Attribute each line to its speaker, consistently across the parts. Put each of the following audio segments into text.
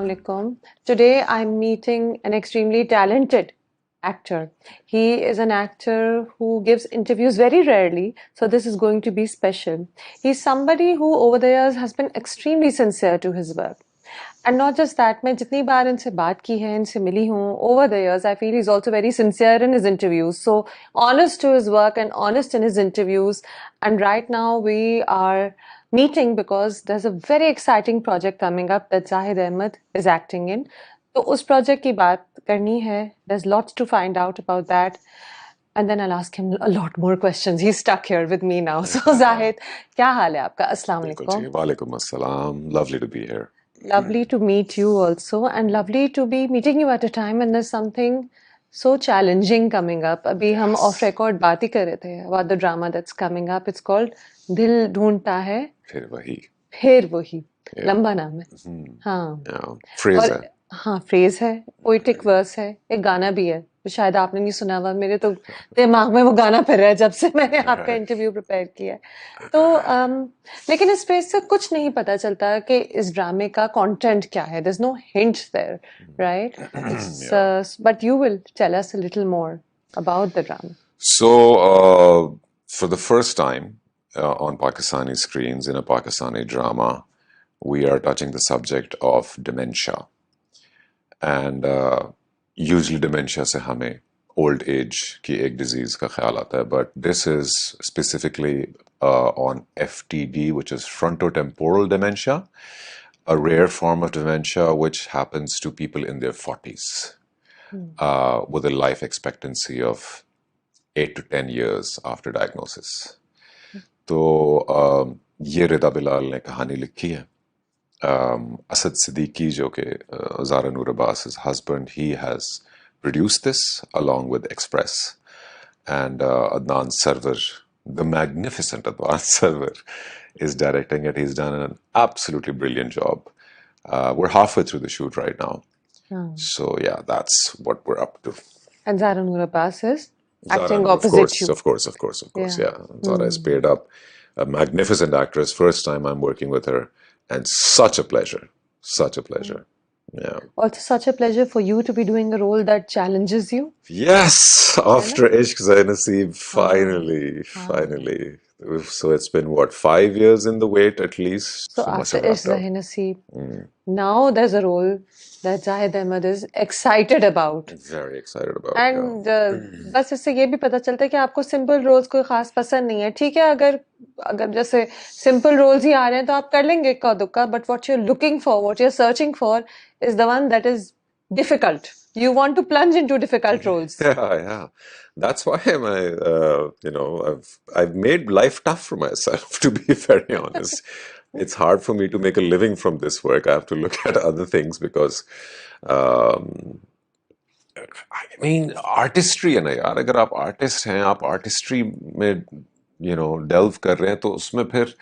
Speaker 1: Assalamualaikum. Today I'm meeting an extremely talented actor. He is an actor who gives interviews very rarely, so this is going to be special. He's somebody who over the years has been extremely sincere to his work. And not just that, मैं जितनी बार इनसे बात की है, इनसे मिली हूँ, over the years, I feel he's also very sincere in his interviews. So honest to his work and honest in his interviews. And right now we are meeting because there's a very exciting project coming up that Zahid Ahmed is acting in. तो उस project की बात करनी है. There's lots to find out about that. And then I'll ask him a lot more questions. He's stuck here with me now. So Zahid, क्या हाल है आपका? अस्सलाम वालेकुम.
Speaker 2: Walaikum assalam. Lovely to be here.
Speaker 1: Lovely to meet you also, and lovely to be meeting you at a time when there's something so challenging coming up. अभी हम off record बात ही कर रहे थे about the drama that's coming up. It's called दिल ढूंढता है फिर वही. लंबा नाम है. हाँ.
Speaker 2: Phrase है.
Speaker 1: हाँ, phrase है, poetic verse है, एक गाना भी है. तो शायद आपने नहीं सुना हुआ. मेरे तो दिमाग में वो गाना फिर रहा है जब से मैंने आपका इंटरव्यू प्रिपेयर किया है. तो लेकिन इस पेज से कुछ नहीं पता चलता कि इस ड्रामे का कंटेंट क्या है. There's no hint there, right? But you will tell us a little more about the drama.
Speaker 2: So, for the first time on Pakistani screens in a Pakistani drama, we are touching the subject of dementia. And usually dementia से हमें old age की एक disease का ख्याल आता है, but this is specifically on FTD, which is frontotemporal dementia, a rare form of dementia which happens to people in their 40s with a life expectancy of 8 to 10 years after diagnosis. तो ये रिदा बिलाल ने कहानी लिखी है. Asad Siddiqui, jo ke Zara Noor Abbas's husband, he has produced this along with Express. And Adnan Sarwar, the magnificent Adnan Sarwar, is directing it. He's done an absolutely brilliant job. We're halfway through the shoot right now. So yeah, that's what we're up to.
Speaker 1: And Zara Noor Abbas is acting opposite you.
Speaker 2: Of course, yeah. Zara is paired up. A magnificent actress. First time I'm working with her. And such a pleasure. Yeah.
Speaker 1: Also such a pleasure for you to be doing a role that challenges you.
Speaker 2: Yes, after Ishq Zai Naseeb, finally. So it's been, what, 5 years in the wait at least?
Speaker 1: So after Ishq Zai Naseeb, now there's a role that Zahid Ahmed is excited about.
Speaker 2: Very excited about.
Speaker 1: And बस इससे ये भी पता चलता है कि आपको simple roles कोई खास पसंद नहीं है. ठीक है, अगर जैसे simple roles ही आ रहे हैं तो आप कर लेंगे इक्का दुक्का, but what you're looking for, what you're searching for is the one that is difficult. You want to plunge into difficult roles.
Speaker 2: Yeah. That's why I've made life tough for myself, to be very honest. It's hard for me to make a living from this work. I have to look at other things because, artistry है ना यार. अगर आप artist हैं, आप artistry में, delve कर रहे हैं, तो उसमें फिर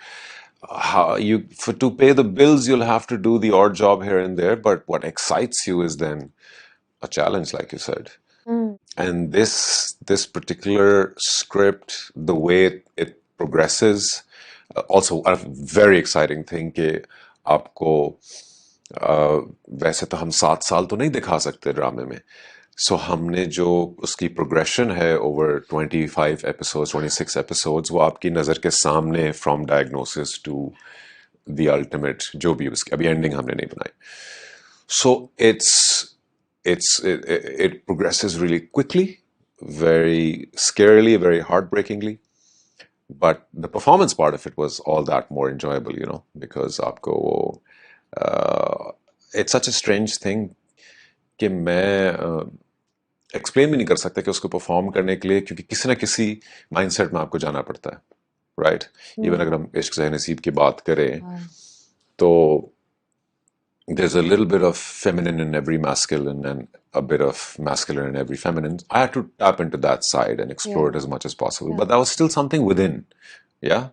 Speaker 2: to pay the bills, you'll have to do the odd job here and there. But what excites you is then a challenge, like you said. And this particular script, the way it progresses, also a very exciting thing कि आपको वैसे तो हम 7 साल तो नहीं दिखा सकते ड्रामे में. So हमने जो उसकी progression है over 25 episodes, 26 episodes, वो आपकी नज़र के सामने from diagnosis to the ultimate, जो भी उसकी अभी ending हमने नहीं बनाई. So it progresses really quickly, very scarily, very heartbreakingly. But the performance part of it was all that more enjoyable, because आपको it's such a strange thing कि मैं explain भी नहीं कर सकता कि उसको perform करने के लिए, क्योंकि किसी ना किसी mindset में आपको जाना पड़ता है, right? Even अगर हम इश्क ज़ाहि नसीब की बात करें, तो there's a little bit of feminine in every masculine and a bit of masculine in every feminine. I had to tap into that side and explore it as much as possible. But that was still something within. Yeah.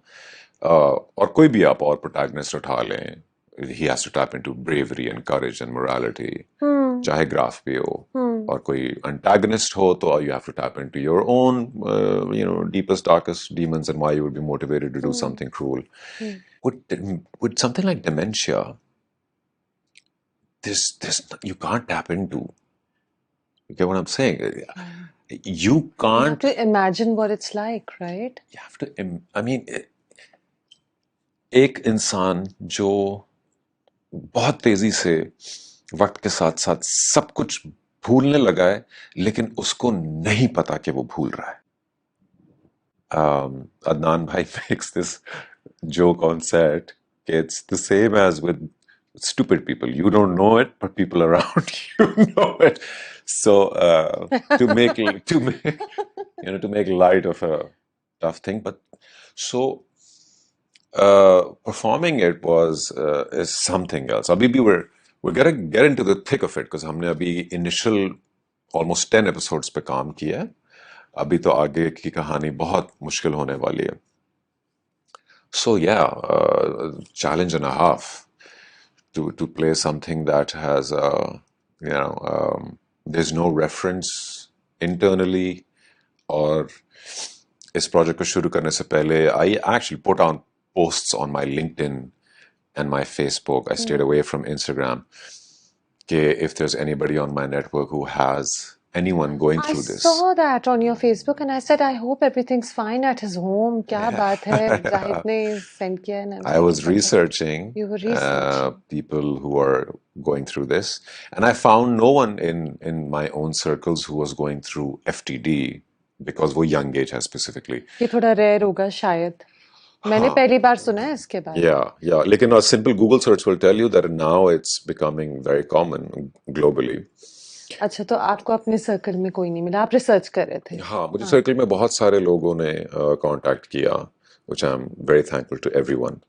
Speaker 2: और कोई भी आप और protagonist उठा लें, he has to tap into bravery and courage and morality. चाहे graph भी हो, और कोई antagonist हो, तो you have to tap into your own, deepest, darkest demons and why you would be motivated to do something cruel. With something like dementia, this you can't tap into. You get what I'm saying? You
Speaker 1: You have
Speaker 2: can't.
Speaker 1: to imagine what it's like, right?
Speaker 2: You have to. I mean, एक इंसान जो बहुत तेजी से वक्त के साथ साथ सब कुछ भूलने लगा है, लेकिन उसको नहीं पता कि वो भूल रहा है. Adnan Bhai makes this joke on set. It's the same as with stupid people. You don't know it, but people around you know it. So to make light of a tough thing, but so performing it was is something else. Abhi bhi we're gonna get into the thick of it because हमने अभी initial almost 10 episodes पे काम किया है. अभी तो आगे की कहानी बहुत मुश्किल होने वाली है. So yeah, challenge and a half to play something that has there's no reference internally. और इस project को शुरू करने से पहले I actually put on posts on my LinkedIn and my Facebook. I stayed away from Instagram. If there's anybody on my network who has anyone going
Speaker 1: I
Speaker 2: through this.
Speaker 1: saw that on your Facebook and I said, I hope everything's fine at his home. क्या बात है? Zahid ने send किया and
Speaker 2: I was
Speaker 1: thinking,
Speaker 2: researching
Speaker 1: You were researching.
Speaker 2: people who are going through this, and I found no one in my own circles who was going through FTD because वो young age है specifically.
Speaker 1: ये थोड़ा rare होगा शायद. मैंने
Speaker 2: हाँ.
Speaker 1: पहली बार सुना है इसके बारे में.
Speaker 2: Yeah. लेकिन a simple Google search will tell you that now it's becoming very common globally.
Speaker 1: अच्छा, तो आपको अपने सर्कल में कोई नहीं मिला, आप रिसर्च कर रहे थे.
Speaker 2: हाँ, मुझे सर्कल में बहुत सारे लोगों ने कांटेक्ट किया, which I'm very thankful to everyone,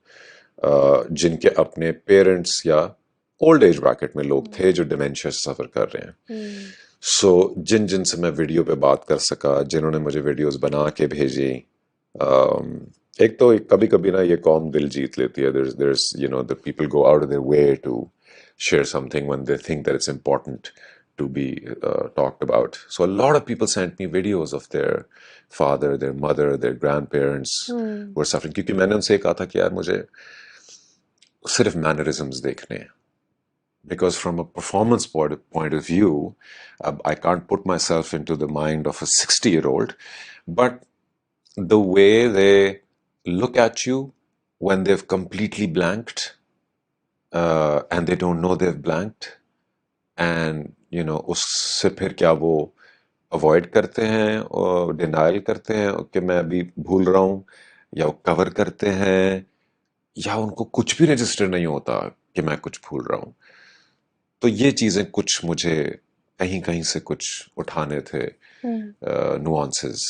Speaker 2: जिनके अपने पेरेंट्स या ओल्ड एज ब्रैकेट में लोग थे जो डिमेंशिया से सफर कर रहे हैं. सो जिन से मैं वीडियो पे बात कर सका, जिन्होंने मुझे वीडियोस बना के भेजी. एक तो कभी कभी ना ये कौम दिल जीत लेती है. there's the people go out of their way to share something when they think that it's important to be talked about. So a lot of people sent me videos of their father, their mother, their grandparents who were suffering. क्योंकि मैंने उनसे कहा था कि यार मुझे सिर्फ mannerisms देखने हैं. Because from a performance point of view, I can't put myself into the mind of a 60-year-old, but the way they look at you when they've completely blanked, and they don't know they've blanked, and उससे फिर क्या वो avoid करते हैं और denial करते हैं कि मैं अभी भूल रहा हूँ, या वो कवर करते हैं, या उनको कुछ भी रजिस्टर नहीं होता कि मैं कुछ भूल रहा हूँ. तो ये चीजें कुछ मुझे कहीं कहीं से कुछ उठाने थे, nuances.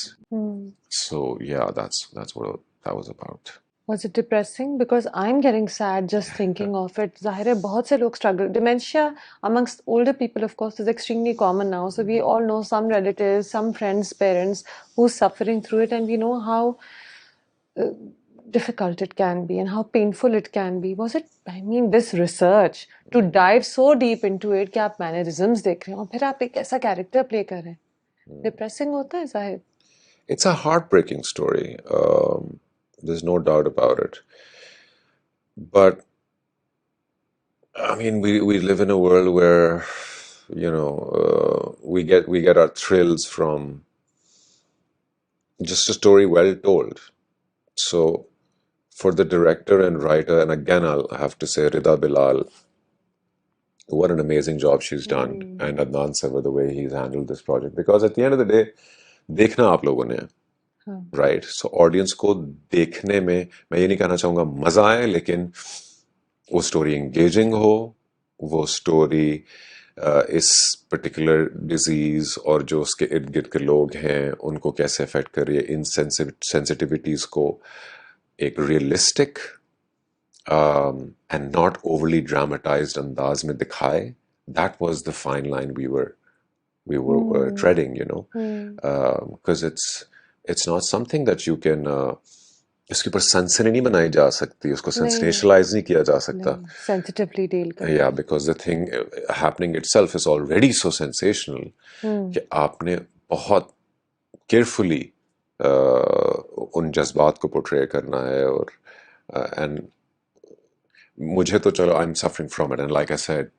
Speaker 2: So yeah, that's what that was about.
Speaker 1: Was it depressing? Because I'm getting sad just thinking of it. Zahir hai, बहुत से लोग struggle. Dementia amongst older people, of course, is extremely common now. So we all know some relatives, some friends, parents who's suffering through it, and we know how difficult it can be and how painful it can be. Was it, I mean, this research to dive so deep into it कि आप mannerisms देख रहे हैं और फिर आप एक ऐसा character play कर रहे हैं. Depressing होता है Zahid?
Speaker 2: It's a heartbreaking story. There's no doubt about it. But I mean, we live in a world where we get our thrills from just a story well told. So for the director and writer, and again I'll have to say Rida Bilal, what an amazing job she's done, and Adnan Sarwar, the way he's handled this project, because at the end of the day देखना आप लोगों ने है, right? So audience को देखने में मैं ये नहीं कहना चाहूँगा मजा आए, लेकिन वो स्टोरी एंगेजिंग हो, वो स्टोरी इस पर्टिकुलर डिजीज और जो उसके इर्द गिर्द के लोग हैं उनको कैसे अफेक्ट कर रही है, इन सेंसिटिविटीज को एक realistic and not overly dramatised अंदाज में दिखाए. That was the fine line we were treading, because it's not something that you can इसके ऊपर सनसनी नहीं बनाई जा सकती, उसको सेंसेशनलाइज नहीं किया जा सकता.
Speaker 1: Sensitively deal कर.
Speaker 2: Yeah, because the thing happening itself is already so sensational कि आपने बहुत carefully उन जज्बात को पोर्ट्रे करना है. और and मुझे तो चलो I am suffering from it and like I said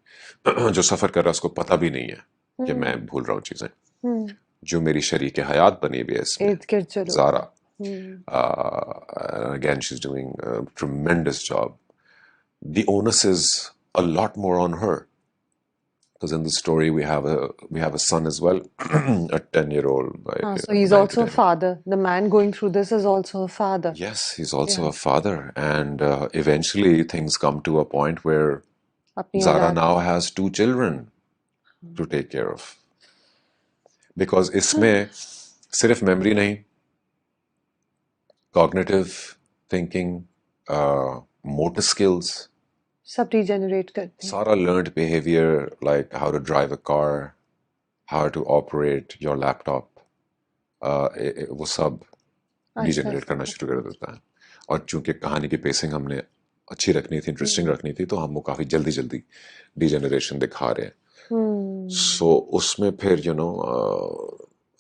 Speaker 2: जो सफर कर रहा है उसको पता भी नहीं है कि मैं
Speaker 1: हम्म
Speaker 2: भूल रहा हूँ चीजें।
Speaker 1: हम्म
Speaker 2: जो मेरी शरीक हयात बनी हुई है इसमें,
Speaker 1: इर्द गिर्द जो लोग
Speaker 2: Zara,
Speaker 1: हैं। हम्म
Speaker 2: again she's doing a tremendous job. The onus is a lot more on her because in the story we have a son as well, a 10-year-old,
Speaker 1: हाँ,
Speaker 2: like
Speaker 1: so he's
Speaker 2: 9 to
Speaker 1: also a
Speaker 2: 10.
Speaker 1: father. The man going through this is also a father.
Speaker 2: Yes, he's also
Speaker 1: Yeah,
Speaker 2: a father, and eventually things come to a point where
Speaker 1: अपनी
Speaker 2: Zara
Speaker 1: औलाद
Speaker 2: now
Speaker 1: को।
Speaker 2: has 2 children to take care of. Because इसमें सिर्फ memory नहीं, cognitive thinking, motor skills,
Speaker 1: सब regenerate करते हैं।
Speaker 2: सारा learned behavior like how to drive a car, how to operate your laptop, वो सब
Speaker 1: आहिस्ता
Speaker 2: डिजेनरेट
Speaker 1: आहिस्ता
Speaker 2: करना शुरू
Speaker 1: करते
Speaker 2: कर
Speaker 1: हैं।
Speaker 2: देता है। और चूंकि कहानी की पेसिंग हमने अच्छी रखनी थी, इंटरेस्टिंग रखनी थी, तो हम वो काफ़ी जल्दी जल्दी डिजेनरेशन दिखा रहे हैं।
Speaker 1: हम्म
Speaker 2: सो उसमें फिर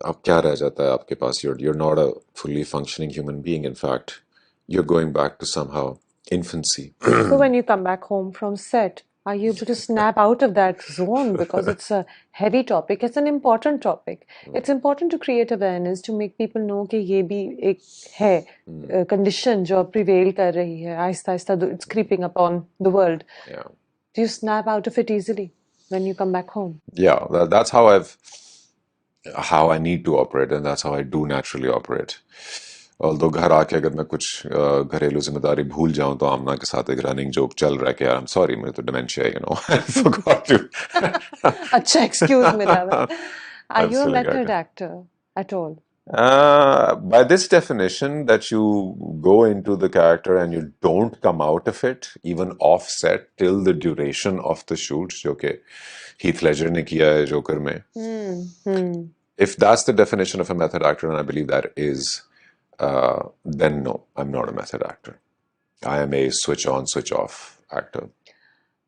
Speaker 2: अब क्या रह जाता है आपके पास? you're not a fully functioning human being. In fact, you're going back to somehow infancy.
Speaker 1: So when you come back home from set, are you able to snap out of that zone? Because it's a heavy topic. It's an important topic. It's important to create awareness to make people know कि ये भी एक है condition जो prevail कर रही है Aahista Aahista it's creeping upon the world.
Speaker 2: Yeah.
Speaker 1: Do you snap out of it easily when you come back home?
Speaker 2: Yeah, that's how I need to operate, and that's how I do naturally operate. Although घर आके अगर मैं कुछ घरेलू जिम्मेदारी भूल जाऊं तो आमना के साथ एक रनिंग जोक चल रहा है कि यार आई एम सॉरी, मुझे तो डिमेंशिया, I forgot to.
Speaker 1: अच्छा excuse मिला हुआ है. Are
Speaker 2: I'm
Speaker 1: you a
Speaker 2: silly guy.
Speaker 1: method actor at all?
Speaker 2: By this definition, that you go into the character and you don't come out of it, even offset till the duration of the shoots, जो कि Heath Ledger ने किया है joker में.
Speaker 1: Hmm.
Speaker 2: If that's the definition of a method actor, and I believe that is, then no, I'm not a method actor. I am a switch on, switch off actor.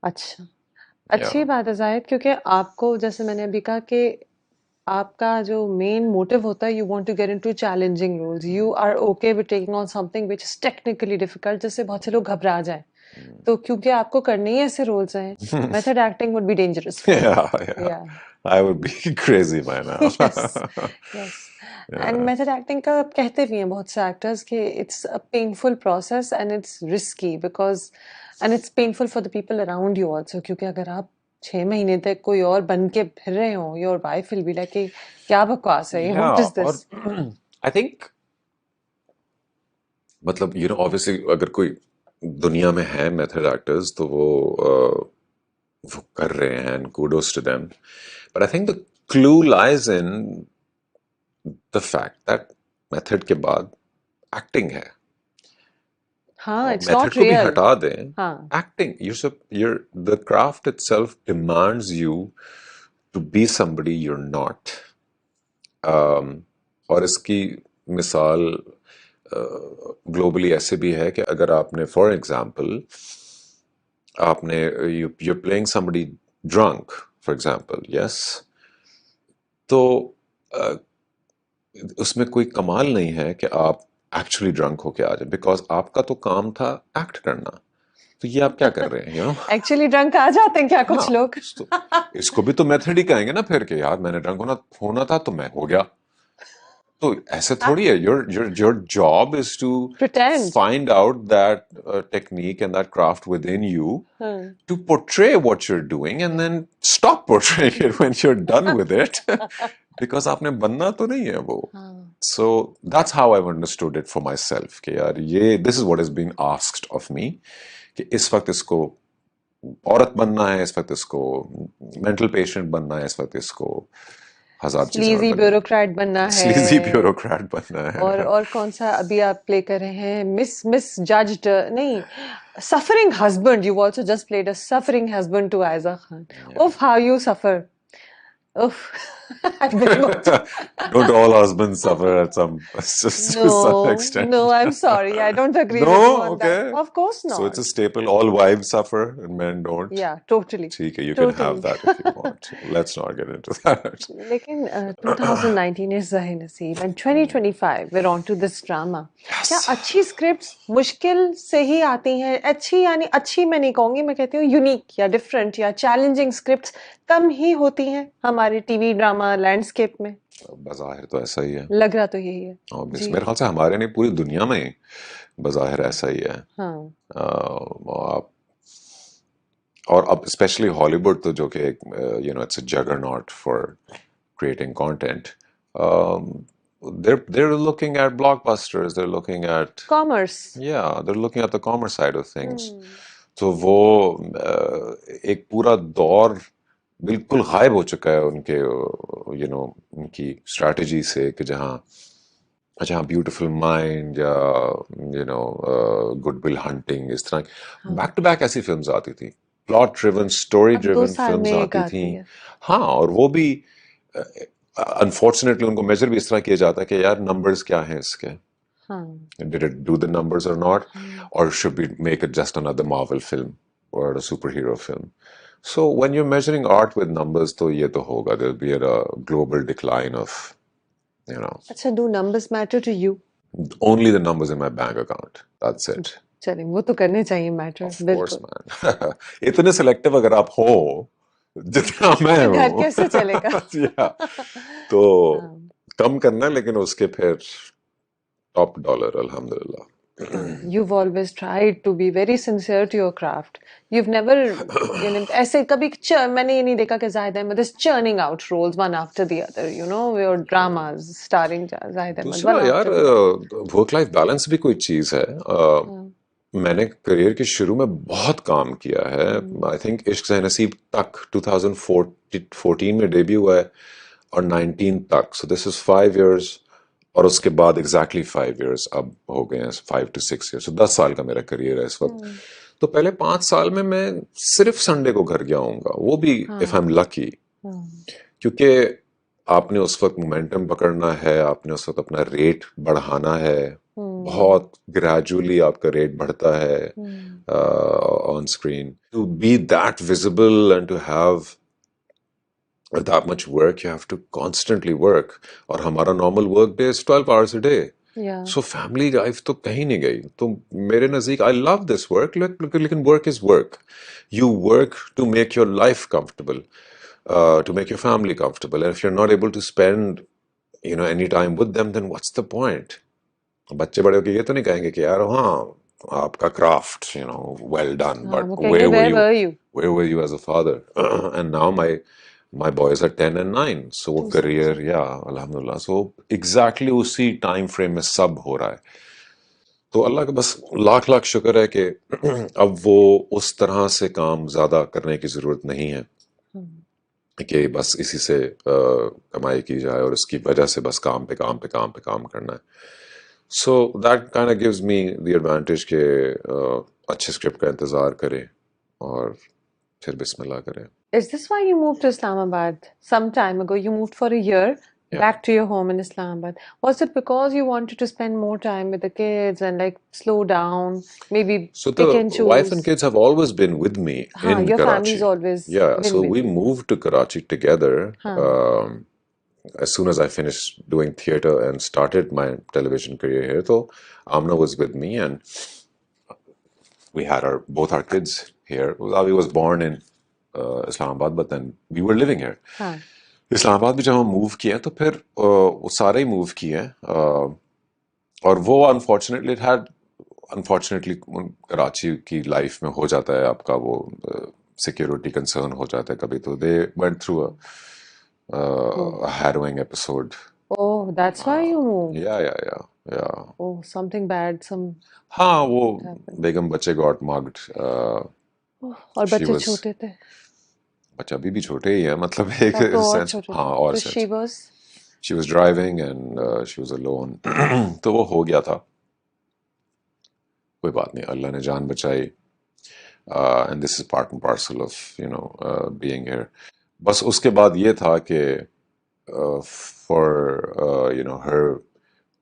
Speaker 1: अच्छा
Speaker 2: Yeah.
Speaker 1: अच्छी बात है जाहिद क्योंकि आपको जैसे मैंने अभी कहा कि आपका जो मेन मोटिव होता है you want to get into challenging roles you are okay with taking on something which is technically difficult जिससे बहुत से लोग घबरा जाएं तो क्योंकि आपको करने ही ऐसे रोल्स हैं method acting would be dangerous for you
Speaker 2: Yeah.
Speaker 1: या
Speaker 2: I would be crazy by now.
Speaker 1: Yes yes and method acting का कहते भी हैं बहुत से एक्टर्स कि it's a painful process and it's risky because and it's painful for the people around you also क्योंकि अगर आप 6 महीने तक कोई और बन के फिर रहे हो your wife will be like कि क्या बकवास है ये व्हाट
Speaker 2: Yeah,
Speaker 1: इज
Speaker 2: और
Speaker 1: दिस
Speaker 2: I think मतलब obviously अगर कोई दुनिया में है मेथड एक्टर्स तो वो कर रहे हैं, and kudos to them. But I think the clue lies in the fact that method के बाद एक्टिंग है,
Speaker 1: हाँ
Speaker 2: और
Speaker 1: इट्स
Speaker 2: मेथड
Speaker 1: नॉट
Speaker 2: को भी
Speaker 1: रियल
Speaker 2: हटा दें,
Speaker 1: हाँ
Speaker 2: acting, the craft itself demands you to be somebody you're not. और इसकी मिसाल ग्लोबली ऐसे भी है कि अगर आपने फॉर एग्जांपल आपने you're playing somebody drunk, for example, yes, तो uh, उसमें कोई कमाल नहीं है कि आप एक्चुअली ड्रंक होके आ जाए, बिकॉज आपका तो काम था एक्ट करना, तो ये आप क्या कर रहे हैं,
Speaker 1: एक्चुअली ड्रंक आ जाते हैं क्या
Speaker 2: हाँ,
Speaker 1: कुछ लोग
Speaker 2: तो इसको भी तो मेथड ही कहेंगे ना फिर कि यार मैंने ड्रंक होना था तो मैं हो गया, तो ऐसे थोड़ी है. your job is to
Speaker 1: pretend
Speaker 2: find out that technique and that craft within you
Speaker 1: हाँ
Speaker 2: to portray what you're doing and then stop portraying it when you're done with it because आपने बनना तो नहीं है वो.
Speaker 1: हाँ
Speaker 2: So that's how I've understood it for myself कि यार ये this is what is being asked of me कि इस वक्त इसको औरत बनना है, इस वक्त इसको मेंटल पेशेंट बनना है, इस वक्त इसको हजार चीजें और
Speaker 1: स्लीजी
Speaker 2: बननी,
Speaker 1: ब्यूरोक्रेट बनना है
Speaker 2: स्लीजी ब्यूरोक्रेट बनना है.
Speaker 1: और कौन सा अभी आप प्ले कर रहे हैं मिस जज्ड नहीं suffering husband you also just played a suffering husband to Ayeza Khan
Speaker 2: Yeah.
Speaker 1: Oof how you suffer Oof. Very much.
Speaker 2: Don't all husbands suffer at some some extent?
Speaker 1: No, I'm sorry. I don't agree
Speaker 2: No,
Speaker 1: with you on that.
Speaker 2: okay.
Speaker 1: Of course
Speaker 2: So it's a
Speaker 1: not.
Speaker 2: staple. All wives suffer and men don't.
Speaker 1: Yeah, totally.
Speaker 2: Okay, you can have
Speaker 1: Totally.
Speaker 2: that if you want. Let's not get into that.
Speaker 1: लेकिन 2019 is Zahir Naseeb and 2025 we're on to this drama. क्या
Speaker 2: Yes.
Speaker 1: अच्छी scripts मुश्किल से ही आती हैं? अच्छी यानी अच्छी मैं नहीं कहूंगी, मैं कहती हूँ यूनिक या डिफरेंट या चैलेंजिंग स्क्रिप्ट्स कम ही होती हैं हमारे टीवी ड्रामा लैंडस्केप में.
Speaker 2: बज़ाहिर तो ऐसा ही है.
Speaker 1: लग रहा तो यही है.
Speaker 2: Obviously.
Speaker 1: जी.
Speaker 2: मेरे ख्याल से हमारे नहीं पूरी दुनिया में ही बज़ाहिर ऐसा ही है.
Speaker 1: हाँ.
Speaker 2: आप और अब स्पेशली हॉलीवुड तो जो कि it's a juggernaut for creating content. They're looking at blockbusters. They're looking at
Speaker 1: Commerce.
Speaker 2: they're looking at the commerce side of things.
Speaker 1: Hmm.
Speaker 2: तो वो एक पूरा दौर बिल्कुल गायब हो चुका है उनके उनकी स्ट्रैटेजी से कि जहाँ ब्यूटीफुल माइंड या गुडविल हंटिंग इस तरह बैक टू बैक ऐसी फिल्म्स आती थी, प्लॉट ड्रिवन स्टोरी
Speaker 1: अब 2
Speaker 2: ड्रिवन
Speaker 1: साल
Speaker 2: फिल्म्स
Speaker 1: में एक
Speaker 2: आती
Speaker 1: आती
Speaker 2: थी.
Speaker 1: है.
Speaker 2: हाँ, और वो भी अनफॉर्चुनेटली उनको मेजर भी इस तरह किया जाता है कि यार नंबर्स क्या हैं इसके,
Speaker 1: हाँ.
Speaker 2: did it do the numbers or not,
Speaker 1: Hmm.
Speaker 2: or should we make it just another Marvel film or a superhero film? So when you're measuring art with numbers, तो ये तो होगा, there'll be a global decline of,
Speaker 1: अच्छा, do numbers matter to you?
Speaker 2: only the numbers in my bank account. That's it.
Speaker 1: चलें, वो तो करने चाहिए मैटर.
Speaker 2: Of course,
Speaker 1: बिल्कुल.
Speaker 2: man. इतने selective अगर आप हो जितना मैं
Speaker 1: तो घर
Speaker 2: हूँ,
Speaker 1: कैसे चलेगा?
Speaker 2: yeah, तो
Speaker 1: हाँ.
Speaker 2: कम करना, लेकिन उसके फिर top dollar, alhamdulillah.
Speaker 1: You've always tried to be very sincere to your craft. You've never, ऐसे कभी मैंने ये नहीं देखा कि Zahid Ahmed is churning out roles one after the other, your dramas starring Zahid Ahmed
Speaker 2: दूसरा
Speaker 1: one
Speaker 2: यार
Speaker 1: after the other.
Speaker 2: Work life balance भी कोई चीज है.
Speaker 1: हाँ.
Speaker 2: मैंने करियर के शुरू में बहुत काम किया है. आई थिंक इश्क से नसीब तक 2014 में डेब्यू हुआ है और 19 तक, सो दिस इज 5 इयर्स. और उसके बाद एग्जैक्टली 5 इयर्स अब हो गए हैं, 5 to 6 इयर्स, 10 साल का मेरा करियर है इस वक्त. तो पहले 5 साल में मैं सिर्फ संडे को घर गया हूँगा, वो भी इफ आई एम लकी, क्योंकि आपने उस वक्त मोमेंटम पकड़ना है, आपने उस वक्त अपना रेट बढ़ाना है. बहुत ग्रेजुअली आपका रेट बढ़ता है on screen. To be that visible and to have that much work, you have to constantly work. और हमारा normal work day is 12 hours a day.
Speaker 1: Yeah.
Speaker 2: So family life तो कहीं नहीं गई. तो मेरे नज़दीक I love this work, लेकिन work is work. You work to make your life comfortable, to make your family comfortable. And if you're not able to spend any time with them, then what's the point? बच्चे बड़े होके ये तो नहीं कहेंगे कि यार हाँ आपका craft, well done, but where were you as a father? And now my boys are 10 and 9, so वो career, alhamdulillah, so exactly उसी time frame में सब हो रहा है. तो अल्लाह का बस लाख लाख शुक्र है कि अब वो उस तरह से काम ज्यादा करने की जरूरत नहीं है कि बस इसी से कमाई की जाए और इसकी वजह से बस काम पे काम करना है. So that kind of gives me the advantage के अच्छे स्क्रिप्ट का इंतजार करें और फिर बिस्मिल्लाह करें.
Speaker 1: Is this why you moved to Islamabad some time ago? You moved for a year back to your home in Islamabad. Was it because you wanted to spend more time with the kids and slow down, maybe pick and choose?
Speaker 2: So the wife and kids have always been with me in
Speaker 1: your
Speaker 2: Karachi.
Speaker 1: family's always
Speaker 2: been so
Speaker 1: with
Speaker 2: we
Speaker 1: you.
Speaker 2: moved to Karachi together as soon as I finished doing theatre and started my television career here. So Amna was with me and we had both our kids here. Avi was born in Islamabad, but then we were living here. Islamabad भी जब हम move किए तो फिर वो सारे ही move किए और वो अनफॉर्चुनेटली कराची की लाइफ में हो जाता है आपका वो सिक्योरिटी कंसर्न हो जाता है कभी. तो they went through a harrowing episode.
Speaker 1: Oh, that's why you moved.
Speaker 2: Yeah.
Speaker 1: Oh, something bad,
Speaker 2: हाँ, वो बेगम बच्चे got mugged.
Speaker 1: और बच्चे छोटे थे.
Speaker 2: बच्चा अभी भी छोटे ही है, मतलब एक सेंस. हाँ, और she was driving and she was alone. तो वो हो गया था. कोई बात नहीं, अल्लाह ने जान बचाई. And this is part and parcel of being here. बस उसके बाद ये था कि for her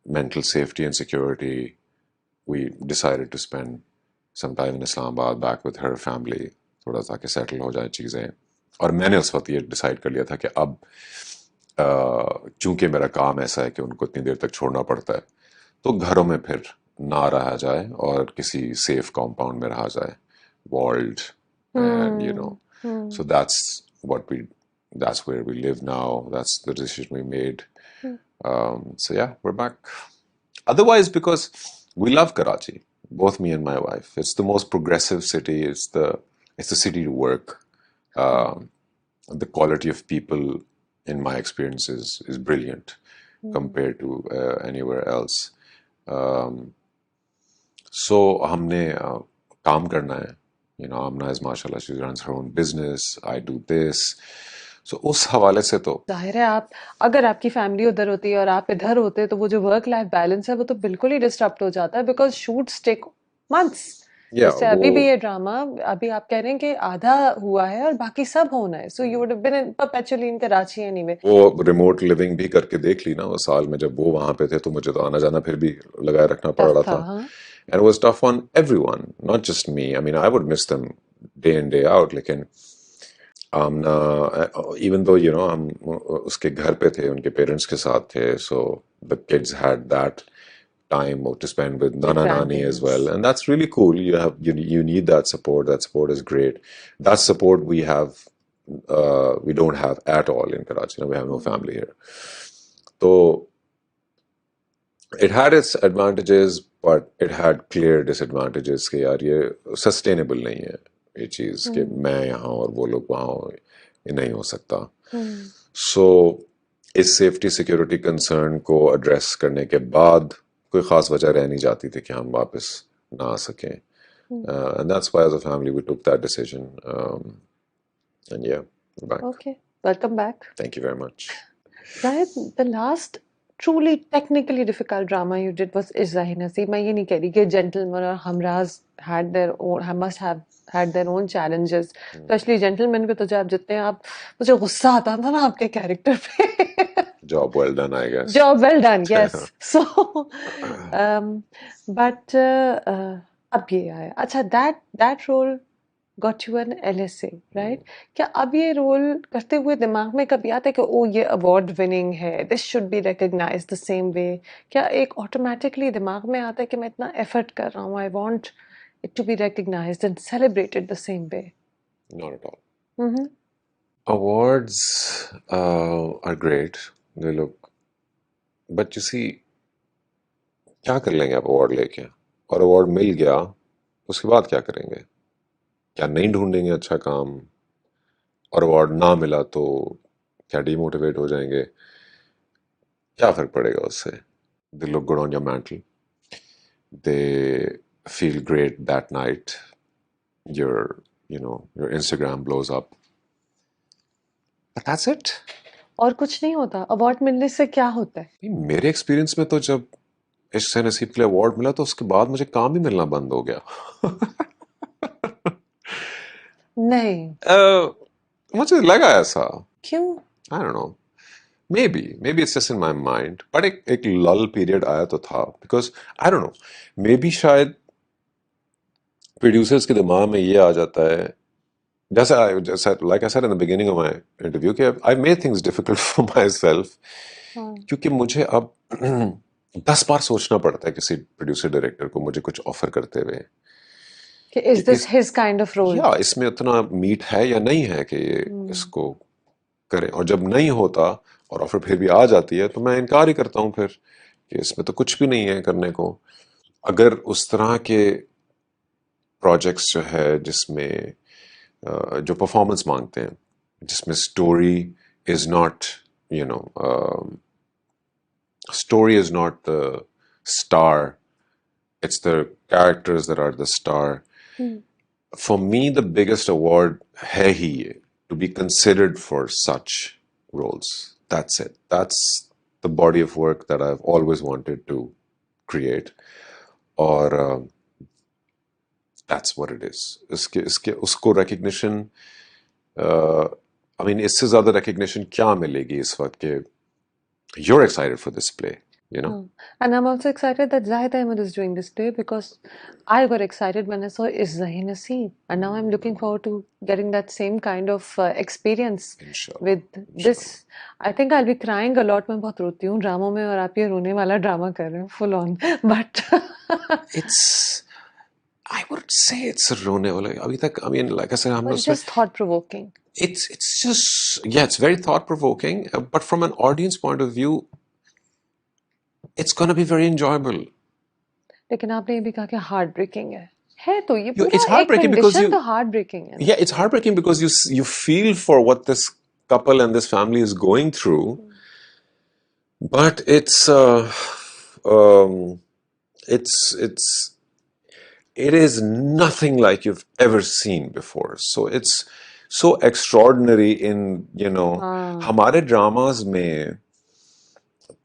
Speaker 2: mental safety and security, we decided to spend some time in Islamabad back with her family, थोड़ा ताकि सेटल हो जाए चीज़ें. और मैंने उस वक्त ये डिसाइड कर लिया था कि अब चूंकि मेरा काम ऐसा है कि उनको इतनी देर तक छोड़ना पड़ता है, तो घरों में फिर ना रहा जाए और किसी सेफ कॉम्पाउंड में रहा जाए, walled, and
Speaker 1: Hmm. Hmm.
Speaker 2: so that's where we live now. That's the decision we made.
Speaker 1: Hmm.
Speaker 2: So yeah, we're back. Otherwise, because we love Karachi, both me and my wife. It's the most progressive city. It's the city to work.
Speaker 1: Hmm.
Speaker 2: Um, the quality of people, in my experience, is brilliant
Speaker 1: Hmm.
Speaker 2: compared to anywhere else. So हमने काम करना है. Amna is mashallah, she runs her own business. I do this. So उस हवाले से तो
Speaker 1: जाहिर है आप अगर आपकी फैमिली उधर होती है और आप इधर होते तो वो जो वर्क लाइफ बैलेंस है वो तो बिल्कुल ही डिस्टर्ब हो जाता है बिकॉज शूट्स टेक मंथ्स.
Speaker 2: या
Speaker 1: जैसे
Speaker 2: वो
Speaker 1: अभी भी ये ड्रामा अभी आप कह रहे हैं कि आधा हुआ है और बाकी सब होना है so you would have been perpetually in Karachi anyway.
Speaker 2: वो रिमोट लिविंग भी करके देख ली ना वो साल में, जब वो वहां पे थे तो मुझे तो आना जाना फिर भी लगाए रखना पड़
Speaker 1: टफ
Speaker 2: रहा
Speaker 1: था
Speaker 2: था.
Speaker 1: हाँ.
Speaker 2: And it was tough on everyone, not just me. I mean, I would miss them day in day out. लेकिन even though हम उसके घर पे थे, उनके पेरेंट्स के साथ थे, so the kids had that time to spend with
Speaker 1: with
Speaker 2: Nana Nani as well,
Speaker 1: grandparents.
Speaker 2: and that's really cool. You need that support. That support is great. That support we don't have at all in Karachi. We have no family here. So it had its advantages, but it had clear disadvantages कि यार ये sustainable नहीं है ये चीज़ कि मैं यहाँ और वो लोग वहाँ हो, ये नहीं हो सकता. So इस सेफ्टी सिक्योरिटी कंसर्न को एड्रेस करने के बाद कोई खास वजह रह नहीं जाती थी कि हम वापस ना आ सकें. And that's why as a family we took that decision. And yeah, we're back.
Speaker 1: Okay welcome back.
Speaker 2: Thank you very much.
Speaker 1: Zahid, the last truly technically difficult drama you did was Izzah Nasi. मैं ये नहीं कह रही कि Gentleman और Hamraz had their own, must have had their own challenges. Especially Gentleman पे तो जब जितने आप मुझे गुस्सा आता था ना आपके कैरेक्टर पे.
Speaker 2: Job well done, I guess.
Speaker 1: Job well done, yes. So, but अब ये आया. अच्छा, that role got you an LSA, right? क्या अब ये रोल करते हुए दिमाग में कभी आता है कि ओ ये अवार्ड विनिंग है, this should be recognised the same way? क्या एक ऑटोमेटिकली दिमाग में आता है कि मैं इतना एफर्ट कर रहा हूँ, I want it to be recognised and celebrated the same way?
Speaker 2: Not at all.
Speaker 1: Hmm.
Speaker 2: Awards are great. They look, but you see, क्या कर लेंगे आप अवार्ड लेके? और अवार्ड मिल गया, उसके बाद क्या करेंगे? क्या नहीं ढूंढेंगे अच्छा काम? और अवार्ड ना मिला तो क्या डिमोटिवेट हो जाएंगे? क्या फर्क पड़ेगा उससे? They look good on your mantle. They feel great that night. Your Instagram blows up. But that's it.
Speaker 1: और कुछ नहीं होता. अवार्ड मिलने से क्या होता है?
Speaker 2: मेरे एक्सपीरियंस में तो जब इश्क से नसीब के लिए अवार्ड मिला तो उसके बाद मुझे काम ही मिलना बंद हो गया.
Speaker 1: नहीं.
Speaker 2: मुझे लगा ऐसा.
Speaker 1: क्यों?
Speaker 2: I don't know. Maybe it's just in my mind. But एक lull period आया तो था. Because I don't know. Maybe शायद producers के दिमाग में ये आ जाता है. जैसा like I said in the beginning of my interview कि I've made things difficult for myself. क्योंकि मुझे अब 10 बार सोचना पड़ता है किसी प्रोड्यूसर डायरेक्टर को मुझे कुछ ऑफर करते हुए
Speaker 1: कि is this his kind of role?
Speaker 2: या इसमें उतना मीट है या नहीं है कि इसको करें. और जब नहीं होता और ऑफर फिर भी आ जाती है तो मैं इनकार ही करता हूँ फिर कि इसमें तो कुछ भी नहीं है करने को. अगर उस तरह के प्रोजेक्ट्स जो है जिसमें जो परफॉर्मेंस मांगते हैं, जिसमें story is not you know story is not the star, it's the characters that are the star. For me, the biggest award hai hi ye, to be considered for such roles. That's it. That's the body of work that I've always wanted to create. Or that's what it is. Usko recognition I mean, इससे ज्यादा recognition क्या मिलेगी इस वक्त के you're excited for this play, you know?
Speaker 1: And I'm also excited that Zahid Ahmed is doing this play because I got excited when I saw Izzahi Naseeb. And now I'm looking forward to getting that same kind of experience
Speaker 2: Inshallah.
Speaker 1: with this. I think I'll be crying a lot. मैं बहुत रोती हूँ ड्रामों में और आप ये रोने वाला ड्रामा कर रहे हैं full on. But
Speaker 2: It's, I would say it's a रोने वाला अभी तक, I mean, like I said, हम
Speaker 1: but
Speaker 2: उसमें
Speaker 1: just thought provoking.
Speaker 2: it's just, yeah, it's very thought-provoking, but from an audience point of view, it's going to be very enjoyable.
Speaker 1: लेकिन आपने ये भी कहा कि हार्ट ब्रेकिंग है तो ये
Speaker 2: It's
Speaker 1: पूरा एक
Speaker 2: heartbreaking because
Speaker 1: कंडीशन
Speaker 2: you,
Speaker 1: तो हार्ट ब्रेकिंग है ना
Speaker 2: yeah, it's heartbreaking because you feel for what this couple and this family is going through, but um, it's it is nothing like you've ever seen before. So it's so extraordinary in, you know,
Speaker 1: हाँ
Speaker 2: हमारे dramas में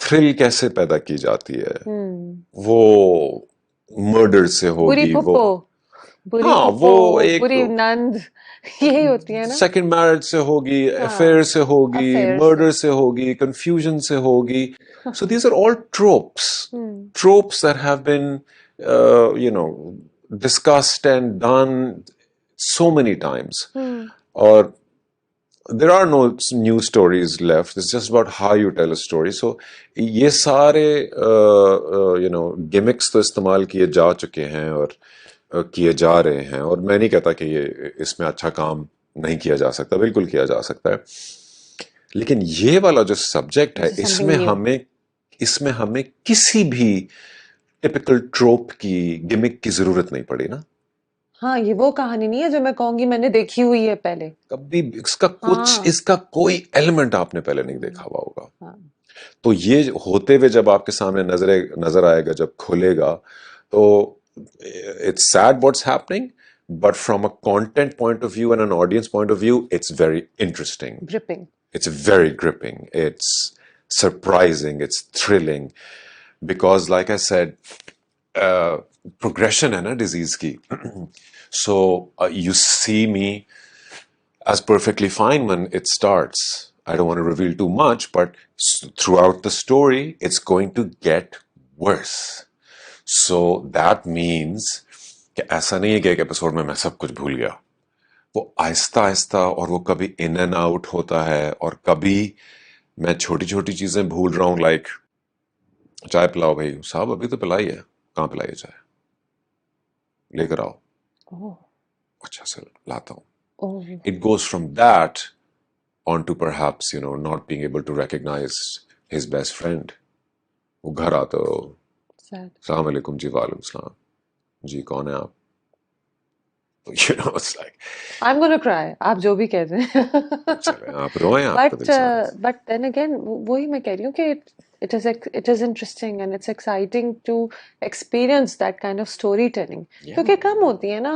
Speaker 2: thrill कैसे पैदा की जाती है, वो murder से
Speaker 1: बुरी
Speaker 2: होगी, वो
Speaker 1: फुप्पो बुरी
Speaker 2: हाँ वो
Speaker 1: फुप्पो
Speaker 2: एक
Speaker 1: बुरी नंद यही होती है ना
Speaker 2: सेकंड मैरिज से होगी,
Speaker 1: हाँ
Speaker 2: अफेयर से होगी,
Speaker 1: अफेयर से
Speaker 2: मर्डर से होगी, कंफ्यूजन से होगी. So these are all tropes,
Speaker 1: hmm
Speaker 2: tropes that have been, you know, discussed and done so many times. Or there are no new stories left. It's just about how you tell a story. So ये सारे you know gimmicks तो इस्तेमाल किए जा चुके हैं और किए जा रहे हैं, और मैं नहीं कहता कि ये इसमें अच्छा काम नहीं किया जा सकता, बिल्कुल किया जा सकता है, लेकिन ये वाला जो सब्जेक्ट है
Speaker 1: this is something new
Speaker 2: इसमें हमें किसी भी टिपिकल ट्रोप की गिमिक की जरूरत नहीं पड़ी ना.
Speaker 1: हाँ ये वो कहानी नहीं है जो मैं कहूंगी मैंने देखी हुई है पहले
Speaker 2: कभी इसका कोई एलिमेंट आपने पहले नहीं देखा हुआ होगा.
Speaker 1: हाँ
Speaker 2: तो ये होते हुए जब आपके सामने नजर आएगा, जब खुलेगा, तो it's sad what's happening, but from a content point of view and an audience point of view, it's very interesting.
Speaker 1: gripping
Speaker 2: It's very gripping. It's surprising. It's thrilling. Because, like I said, progression है ना disease की. So you see me as perfectly fine when it starts. I don't want to reveal too much, but throughout the story, it's going to get worse. So that means कि ऐसा नहीं है कि एक episode में मैं सब कुछ भूल गया. वो आहिस्ता आहिस्ता, और वो कभी इन एंड आउट होता है, और कभी मैं छोटी छोटी चीजें भूल रहा हूँ, लाइक चाय पिलाओ भाई साहब, अभी तो पिलाई है, कहाँ पिलाई है चाय, लेकर आओ,
Speaker 1: oh
Speaker 2: अच्छा सर लाता हूँ.
Speaker 1: oh
Speaker 2: It goes from that on to perhaps, you know, not being able to recognize his best friend. वो घर आते हो,
Speaker 1: sad
Speaker 2: सलाम अलैकुम जी, वालेकुम सलाम जी, कौन है आप? You know, it's like,
Speaker 1: I'm gonna cry आप जो भी कह रहे हैं
Speaker 2: चले आप रोएं, आपका दिल चाहे.
Speaker 1: but then again वही मैं कह रही हूँ कि it is interesting and it's exciting to experience that kind of storytelling
Speaker 2: Yeah.
Speaker 1: क्योंकि कम होती है ना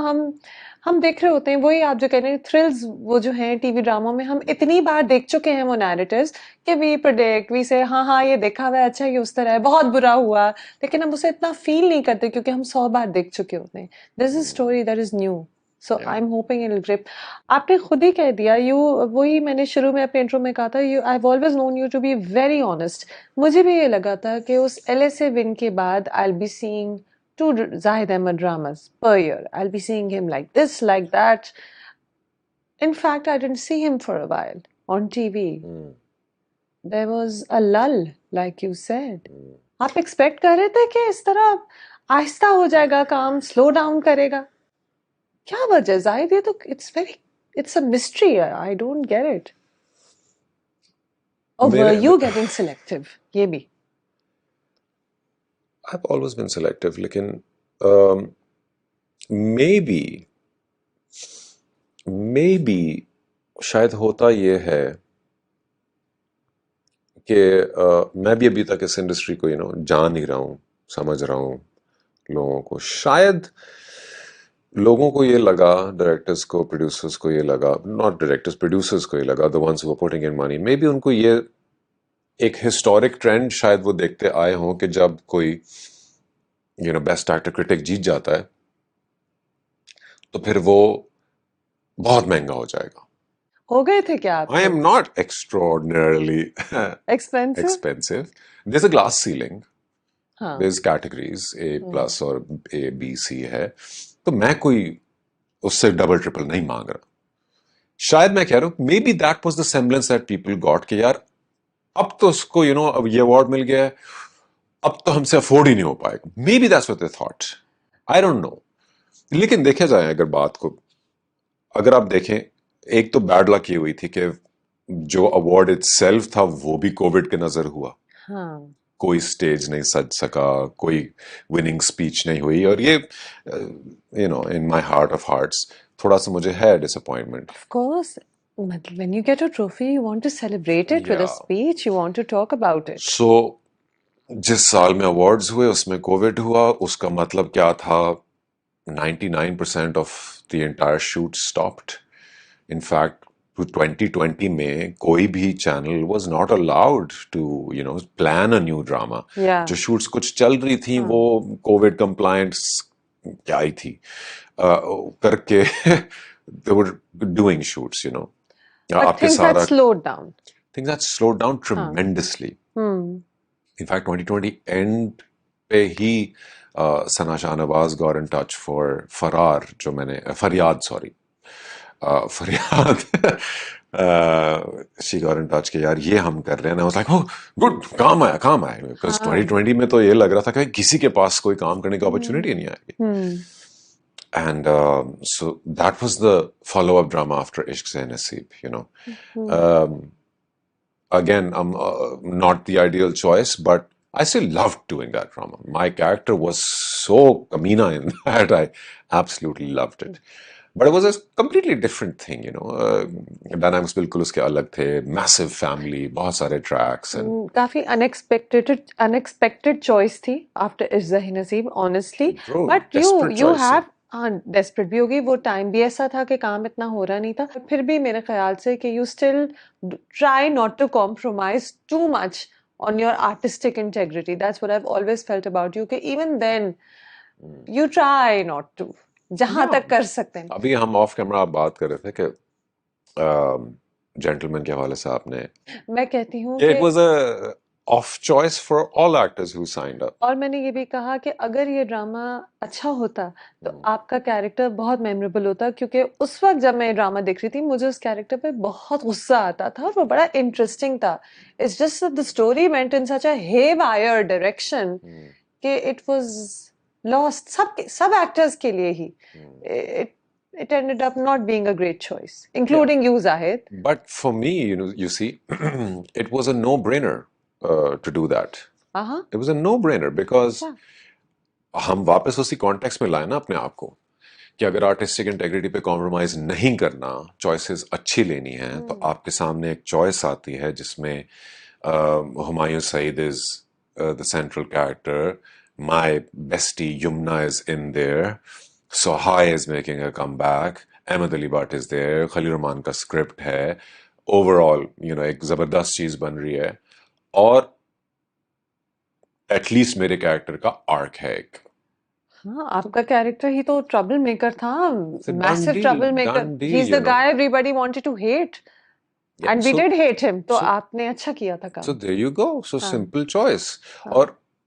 Speaker 1: हम देख रहे होते हैं वही आप जो कह रहे हैं थ्रिल्स वो जो हैं टीवी ड्रामों में हम इतनी बार देख चुके हैं वो नैरेटिव्स कि वी प्रेडिक्ट वी से हाँ ये देखा हुआ है, अच्छा ये उस तरह है, बहुत बुरा हुआ, लेकिन हम उसे इतना फील नहीं करते क्योंकि हम 100 बार देख चुके होते हैं. This is story that is new so I am hoping it will grip. आपने खुद ही कह दिया यू वही मैंने शुरू में अपने इंट्रो में कहा था you I have always known you to be very honest. मुझे भी ये लगा था कि उस LSA विन के बाद I will be seeing 2 Zahid Ahmed dramas per year. I'll be seeing him like this, like that. In fact, I didn't see him for a while on TV. There was a lull, like you said. आप expect कर रहे थे कि इस तरह आहिस्ता हो जाएगा काम, स्लो डाउन करेगा? क्या वजह जाहिद, ये तो it's a mystery. I don't get it. Or were you getting selective? ये भी.
Speaker 2: I've always been selective, लेकिन maybe शायद होता ये है कि मैं भी अभी तक इस इंडस्ट्री को जान ही रहा हूँ, समझ रहा हूँ लोगों को. शायद लोगों को ये लगा, डायरेक्टर्स को, प्रोड्यूसर्स को ये लगा, नॉट डायरेक्टर्स, प्रोड्यूसर्स को ये लगा, the ones who were putting in money, may be उनको ये एक हिस्टोरिक ट्रेंड शायद वो देखते आए हों कि जब कोई बेस्ट एक्टर क्रिटिक जीत जाता है तो फिर वो बहुत महंगा हो जाएगा.
Speaker 1: हो गए थे क्या
Speaker 2: I
Speaker 1: आपके?
Speaker 2: am not extraordinarily
Speaker 1: expensive?
Speaker 2: expensive. There's a glass ceiling.
Speaker 1: हाँ.
Speaker 2: There's categories A
Speaker 1: hmm.
Speaker 2: plus और A B C है. तो मैं कोई उससे डबल ट्रिपल नहीं मांग रहा. शायद मैं कह रहा हूँ may be that was the semblance that people got कि यार अब तो उसको अब ये अवार्ड मिल गया है, अब तो हमसे अफोर्ड ही नहीं हो पाएगा. May be that's what they thought. I don't know. लेकिन देखा जाए अगर बात को, अगर आप देखें, एक तो बैड लक ये हुई थी कि जो अवार्ड इटसेल्फ था वो भी कोविड के नजर हुआ.
Speaker 1: हाँ.
Speaker 2: कोई स्टेज नहीं सज सका, कोई विनिंग स्पीच नहीं हुई, और ये in my heart of hearts थोड़ा सा मुझे है disappointment.
Speaker 1: Of course, when you get a trophy, you want to celebrate it with a
Speaker 2: या
Speaker 1: speech, you want to talk about it.
Speaker 2: सो जिस साल में अवार्ड्स हुए उसमें कोविड हुआ, उसका मतलब क्या था? 99% of the entire shoot stopped. In fact, to 2020 में कोई भी channel was not allowed to plan a new drama.
Speaker 1: Yeah.
Speaker 2: जो shoots कुछ चल रही थी वो कोविड compliance क्या ही थी करके they were doing shoots.
Speaker 1: But
Speaker 2: आपके
Speaker 1: things had
Speaker 2: सारा
Speaker 1: slowed down.
Speaker 2: things had slowed down tremendously. In fact, 2020 end पे ही सना Shahnawaz got in touch for फरार, जो मैंने फरियाद सॉरी फरियाद she got in touch कि यार ये हम कर रहे हैं. I was like, oh good, काम आया because 2020 में तो ये लग रहा था कि किसी के पास कोई काम करने की अपॉर्चुनिटी नहीं आएगी. And so that was the follow-up drama after Ishq Se Naseeb. Again, I'm not the ideal choice, but I still loved doing that drama. My character was so Kamina in that. I absolutely loved it. But it was a completely different thing, dynamics बिल्कुल उसके अलग थे. Massive family, बहुत सारे tracks. And
Speaker 1: काफी unexpected choice थी after Ishq Se Naseeb, honestly.
Speaker 2: bro,
Speaker 1: But
Speaker 2: desperate
Speaker 1: you
Speaker 2: choice.
Speaker 1: have desperate भी होगी. वो टाइम भी ऐसा था कि काम इतना हो रहा नहीं था. फिर भी मेरे ख्याल से कि you still try not to compromise too much on your artistic integrity. That's what I've always felt about you. कि even then you try not to, जहां तक कर सकते हैं.
Speaker 2: अभी हम ऑफ कैमरा आप बात कर रहे थे कि जेंटलमैन के हवाले से आपने,
Speaker 1: मैं कहती हूँ
Speaker 2: it
Speaker 1: कि
Speaker 2: was a off choice for all actors who signed up.
Speaker 1: और मैंने ये भी कहा कि अगर ये ड्रामा अच्छा होता तो आपका कैरेक्टर बहुत मेमोरेबल होता. क्योंकि उस वक्त जब मैं ये ड्रामा देख रही थी मुझे उस कैरेक्टर पे बहुत गुस्सा आता था और वो बड़ा इंटरेस्टिंग था. It's just the story went in such a haywire direction कि इट वाज लॉस्ट सब एक्टर्स के लिए ही. It ended up not being a great choice, including you, Zahid.
Speaker 2: But for me, you see, it was a no-brainer to do that. It was a no-brainer because हम वापस उसी context में लाए ना अपने आप को कि अगर आर्टिस्टिक इंटेग्रिटी पे कॉम्प्रोमाइज नहीं करना, चॉइसेस अच्छी लेनी है, तो आपके सामने एक चॉइस आती है जिसमें Humayun Saeed is the central character, my bestie Yumna is in there, Sohai is making a comeback, Ahmed Ali Butt is there, Khalil Rehman का स्क्रिप्ट है, ओवरऑल एक जबरदस्त चीज बन रही है, और एटलीस्ट मेरे कैरेक्टर का आर्क है एक.
Speaker 1: हाँ, आपका कैरेक्टर ही तो ट्रबल मेकर था.
Speaker 2: It's a done
Speaker 1: massive
Speaker 2: deal,
Speaker 1: trouble maker.
Speaker 2: done deal,
Speaker 1: he is the guy everybody wanted to hate and we did hate him. तो आपने अच्छा किया था काम.
Speaker 2: So there you go. So simple choice. Or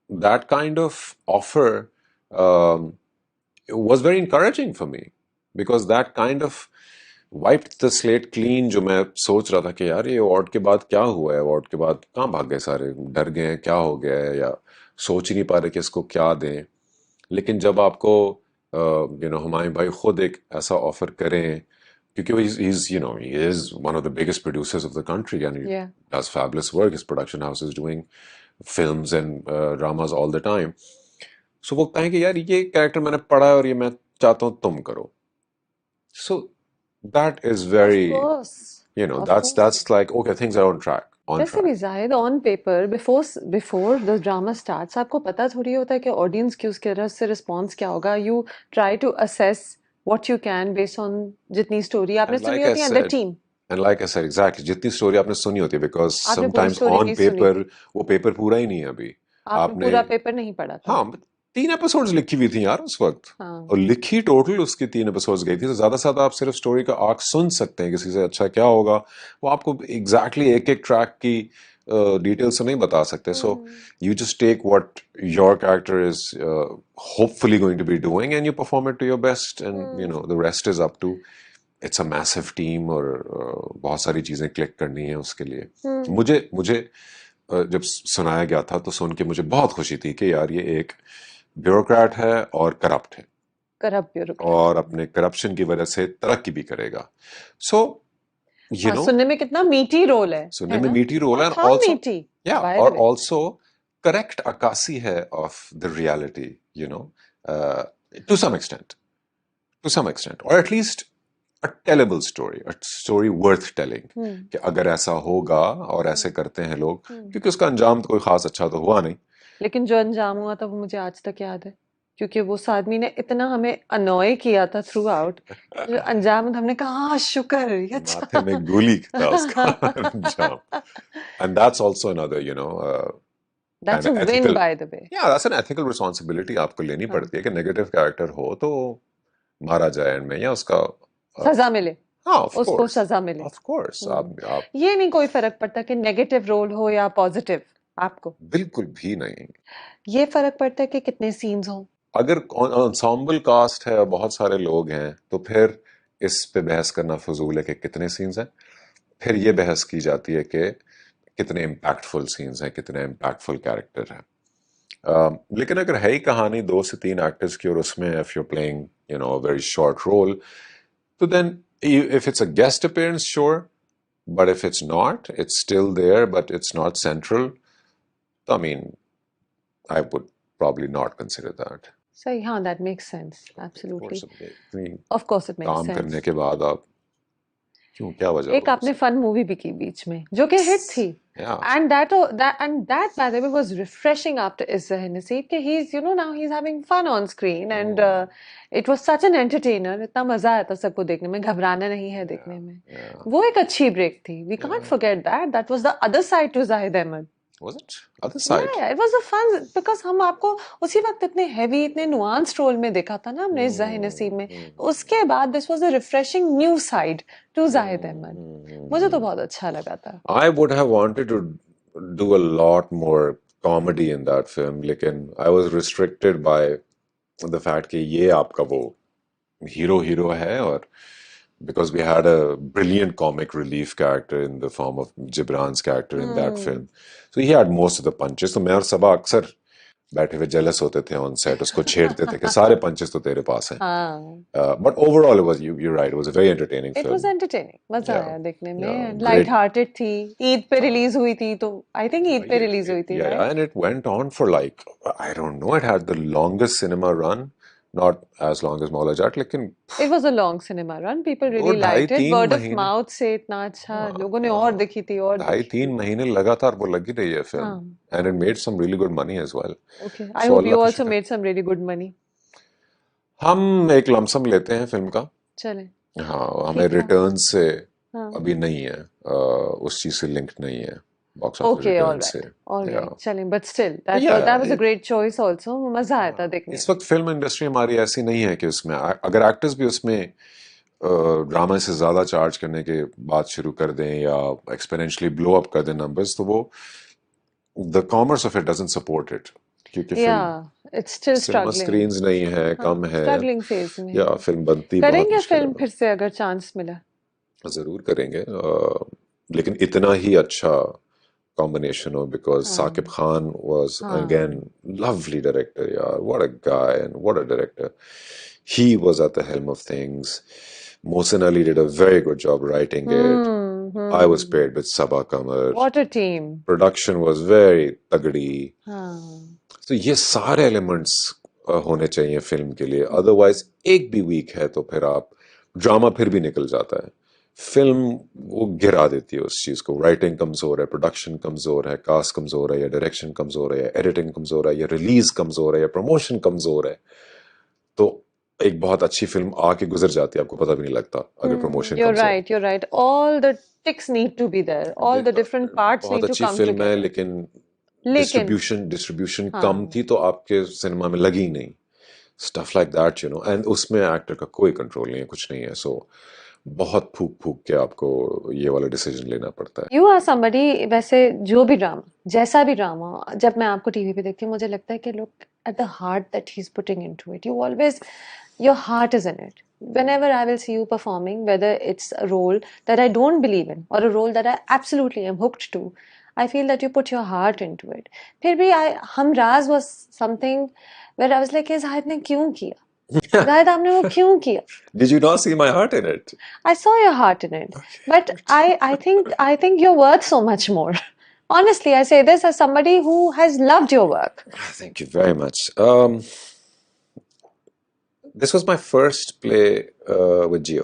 Speaker 2: that kind of offer was very encouraging for me because that kind of wiped the slate clean. जो मैं सोच रहा था कि यार ये अवार्ड के बाद क्या हुआ है, अवार्ड के बाद कहाँ भाग गए सारे, डर गए हैं, क्या हो गया है, या सोच ही नहीं पा रहे कि इसको क्या दें. लेकिन जब आपको हुमायूं भाई खुद एक ऐसा ऑफर करें, क्योंकि he is one of the biggest producers of the country and he does fabulous work. His production house is doing films and dramas all the time. So वो कहें कि यार ये कैरेक्टर मैंने पढ़ा है और ये मैं चाहता हूँ तुम करो. So that is very, that's like, okay, things are on track.
Speaker 1: वैसे भी Zahid on paper before the drama starts आपको पता थोड़ी होता है कि ऑडियंस की उसके तरफ से रिस्पॉन्स क्या होगा. You try to assess what you can based on जितनी स्टोरी आपने सुनी होती है and the team.
Speaker 2: And like I said, exactly, जितनी स्टोरी आपने सुनी होती है, because sometimes on paper वो पेपर पूरा ही नहीं है. अभी
Speaker 1: आपने पूरा पेपर नहीं पढ़ा था.
Speaker 2: हाँ, 3 एपिसोड्स लिखी हुई थी यार उस वक्त,
Speaker 1: हाँ
Speaker 2: और लिखी टोटल उसकी 3 एपिसोड्स गई थी, तो ज्यादा से ज्यादा आप सिर्फ स्टोरी का आर्क सुन सकते हैं किसी से, अच्छा क्या होगा, वो आपको एग्जैक्टली एक एक ट्रैक की डिटेल्स से नहीं बता सकते. सो you just take what your character is hopefully going to be doing and you perform it to your best, and you know the rest is up to, it's a massive team, और बहुत सारी चीजें click करनी है उसके लिए. मुझे मुझे जब सुनाया गया था तो सुन के मुझे बहुत खुशी थी कि यार ये एक ब्यूरोक्रेट है और करप्ट है,
Speaker 1: करप्ट ब्यूरोक्रेट.
Speaker 2: और अपने करप्शन की वजह से तरक्की भी करेगा. सो यू
Speaker 1: हाँ,
Speaker 2: नो
Speaker 1: सुनने में कितना मीठी रोल
Speaker 2: सुनने
Speaker 1: है
Speaker 2: में
Speaker 1: ना?
Speaker 2: मीठी रोल
Speaker 1: और
Speaker 2: है,
Speaker 1: था
Speaker 2: और ऑल्सो
Speaker 1: मीठी
Speaker 2: या,
Speaker 1: बाय द
Speaker 2: और
Speaker 1: वे.
Speaker 2: ऑल्सो करेक्ट अक्कासी है of the reality, you know, to some extent, to some extent, और at least a tellable story, a story worth telling, कि अगर ऐसा होगा और ऐसे करते हैं लोग, क्योंकि उसका अंजाम तो कोई खास अच्छा तो हुआ नहीं.
Speaker 1: लेकिन जो अंजाम हुआ था वो मुझे आज तक याद है, क्योंकि वो उस आदमी ने इतना हमें अनॉय किया था थ्रू आउट. जो अंजाम था, हमने कहा हाँ शुक्र, ये
Speaker 2: माथे में
Speaker 1: अच्छा.
Speaker 2: गोली था उसका अंजाम. And that's also another, you know,
Speaker 1: that's
Speaker 2: kind
Speaker 1: a
Speaker 2: of
Speaker 1: win
Speaker 2: ethical,
Speaker 1: by the way.
Speaker 2: yeah, that's an ethical responsibility आपको लेनी
Speaker 1: हाँ,
Speaker 2: पड़ती है कि नेगेटिव कैरेक्टर हो तो मारा जाए एंड में, या उसका
Speaker 1: सजा मिले,
Speaker 2: हाँ
Speaker 1: उसको सजा मिले.
Speaker 2: ऑफ कोर्स आप
Speaker 1: ये नहीं कोई फर्क पड़ता कि नेगेटिव रोल हो या पॉजिटिव. आपको
Speaker 2: बिल्कुल भी नहीं.
Speaker 1: ये फर्क पड़ता है कि कितने सीन्स हो.
Speaker 2: अगर ensemble कास्ट है और बहुत सारे लोग हैं तो फिर इस पे बहस करना फजूल है कि कितने सीन्स हैं. फिर ये बहस की जाती है कि कितने इम्पैक्टफुल सीन्स हैं, कितने इम्पैक्टफुल कैरेक्टर हैं. लेकिन अगर है ही कहानी 2 से 3 एक्टर्स की, और उसमें if you playing you know very short role, तो then if it's a guest appearance sure, but if it's not, it's still there but it's not central, तो I mean I would probably not consider that.
Speaker 1: सही, हाँ, that makes sense.
Speaker 2: Of
Speaker 1: absolutely.
Speaker 2: course, इतनी
Speaker 1: of course it makes
Speaker 2: काम
Speaker 1: sense.
Speaker 2: करने के बाद आप क्यों, क्या वजह
Speaker 1: एक
Speaker 2: होगी
Speaker 1: आपने
Speaker 2: उसकी?
Speaker 1: फन मूवी भी की बीच में जो कि हिट थी.
Speaker 2: Yeah,
Speaker 1: And that by the way was refreshing after Izzah Naseeb कि he's now he's having fun on screen, and it was such an entertainer. इतना मजा आया था सबको देखने में, घबराना नहीं है देखने
Speaker 2: yeah,
Speaker 1: में.
Speaker 2: yeah,
Speaker 1: वो एक अच्छी ब्रेक थी. We can't
Speaker 2: yeah.
Speaker 1: forget that. That was the other side to Zahid Ahmed.
Speaker 2: Was it? Other
Speaker 1: Yeah,
Speaker 2: side.
Speaker 1: yeah, it was a fun because हम आपको उसी वक्त इतने heavy, इतने nuanced रोल में देखा था ना हमने इस ज़ाहिर नसीब में. उसके बाद this was a refreshing new side to Zahid Ahmed. मुझे तो बहुत अच्छा लगा था.
Speaker 2: I would have wanted to do a lot more comedy in that film, लेकिन I was restricted by the fact कि ये आपका वो हीरो है, और because we had a brilliant comic relief character in the form of Gibran's character in that film. So he had most of the punches. तो मैं और सबा अक्सर बैठे हुए जेलस होते थे ऑन सेट, उसको छेड़ते थे कि सारे पंचेस तो तेरे पास हैं.
Speaker 1: हाँ,
Speaker 2: But overall, it was, you're right, it was a very entertaining
Speaker 1: it was
Speaker 2: film.
Speaker 1: entertaining. मजा
Speaker 2: Yeah,
Speaker 1: आया देखने में.
Speaker 2: yeah,
Speaker 1: And
Speaker 2: great.
Speaker 1: light hearted थी. ईद पे रिलीज हुई थी, तो I think ईद पे रिलीज हुई थी,
Speaker 2: Yeah,
Speaker 1: right?
Speaker 2: and it went on for like, I don't know, it had the longest cinema run, not as long as Maula Jat, लेकिन
Speaker 1: It was a long cinema run. People
Speaker 2: वो
Speaker 1: really
Speaker 2: ढाई
Speaker 1: liked it.
Speaker 2: तीन
Speaker 1: Word of
Speaker 2: महीने
Speaker 1: mouth से इतना अच्छा
Speaker 2: हाँ,
Speaker 1: लोगों ने और देखी थी और
Speaker 2: ढाई
Speaker 1: देखी
Speaker 2: तीन
Speaker 1: थी.
Speaker 2: महीने लगातार वो लगी रही है फिल्म,
Speaker 1: हाँ.
Speaker 2: and it made some really good money as well.
Speaker 1: Okay. I
Speaker 2: So
Speaker 1: hope
Speaker 2: Allah
Speaker 1: you
Speaker 2: का
Speaker 1: also
Speaker 2: शुक्र.
Speaker 1: made some really good money.
Speaker 2: हम एक लमसम लेते हैं फिल्म का.
Speaker 1: चले.
Speaker 2: हाँ, हमें
Speaker 1: ठीक है.
Speaker 2: रिटर्न से
Speaker 1: हाँ.
Speaker 2: अभी नहीं है, उस चीज से लिंक नहीं है box office
Speaker 1: Okay, all
Speaker 2: return से.
Speaker 1: right. All
Speaker 2: या
Speaker 1: right. चलें, but still, that
Speaker 2: या
Speaker 1: was a great choice also. मजा आया था देखने
Speaker 2: इस
Speaker 1: में.
Speaker 2: वक्त फिल्म इंडस्ट्री हमारी ऐसी नहीं है कि उसमें अगर एक्टर्स भी उसमें ड्रामा से ज्यादा चार्ज करने के बात शुरू कर दें या एक्सपोनेंशियली ब्लो अप कर दें नंबर्स, तो वो the commerce of it doesn't support it, क्योंकि film
Speaker 1: Yeah, it's still
Speaker 2: cinema
Speaker 1: struggling.
Speaker 2: Screens नहीं है,
Speaker 1: हाँ,
Speaker 2: कम है,
Speaker 1: struggling phase में
Speaker 2: या
Speaker 1: है.
Speaker 2: फिल्म बनती बहुत
Speaker 1: करेंगे
Speaker 2: मुश्किल
Speaker 1: फिल्म
Speaker 2: है.
Speaker 1: फिर से अगर चांस मिला.
Speaker 2: जरूर करेंगे, लेकिन इतना ही अच्छा combination of, because
Speaker 1: हाँ.
Speaker 2: Saqib Khan was
Speaker 1: हाँ.
Speaker 2: again lovely director. Yeah, what a guy and what a director. He was at the helm of things. Mohsin Ali did a very good job writing it. I was paired with Sabah Kamar.
Speaker 1: What a team.
Speaker 2: Production was very tagdi.
Speaker 1: हाँ.
Speaker 2: So ये सारे elements होने चाहिए film के लिए. Otherwise एक भी weak है तो फिर आप ड्रामा फिर भी निकल जाता है. फिल्म वो गिरा देती है उस चीज को. राइटिंग कमजोर है, प्रोडक्शन कमजोर है, कास्ट कमजोर है, या डायरेक्शन कमजोर है, या एडिटिंग कमजोर है, या रिलीज कमजोर है, या प्रमोशन कमजोर है, तो एक बहुत अच्छी फिल्म आके गुजर जाती है, आपको पता भी नहीं लगता अगर प्रमोशन
Speaker 1: You're
Speaker 2: कमजोर.
Speaker 1: right, you're right. All the ticks need to be there. All the different parts
Speaker 2: बहुत
Speaker 1: need to
Speaker 2: अच्छी
Speaker 1: come
Speaker 2: फिल्म है
Speaker 1: together.
Speaker 2: लेकिन
Speaker 1: लेकिन
Speaker 2: डिस्ट्रीब्यूशन
Speaker 1: हाँ
Speaker 2: कम थी तो आपके सिनेमा में लगी नहीं, stuff like that you know, and उसमें एक्टर का कोई कंट्रोल नहीं है, कुछ नहीं है, सो बहुत फूक फूक के आपको ये वाला डिसीजन लेना पड़ता है।
Speaker 1: यू आर समबडी, वैसे जो भी ड्रामा, जैसा भी ड्रामा जब मैं आपको टीवी पे देखती हूँ मुझे लगता है कि look at the heart that he is putting into it, you always, your heart is in it. Whenever I will see you performing, whether it's a role that I don't believe in or a role that I absolutely am hooked to, I feel that you put your heart into it. फिर भी Humraaz was something where I was like, ये जाहिद ने क्यों किया? जाहिद आपने वो क्यों किया?
Speaker 2: Did you not see my heart in it?
Speaker 1: I saw your heart in it, but I think you're worth so much more. Honestly, I say this as somebody who has loved your work.
Speaker 2: Thank you very much. This was my first play with Gio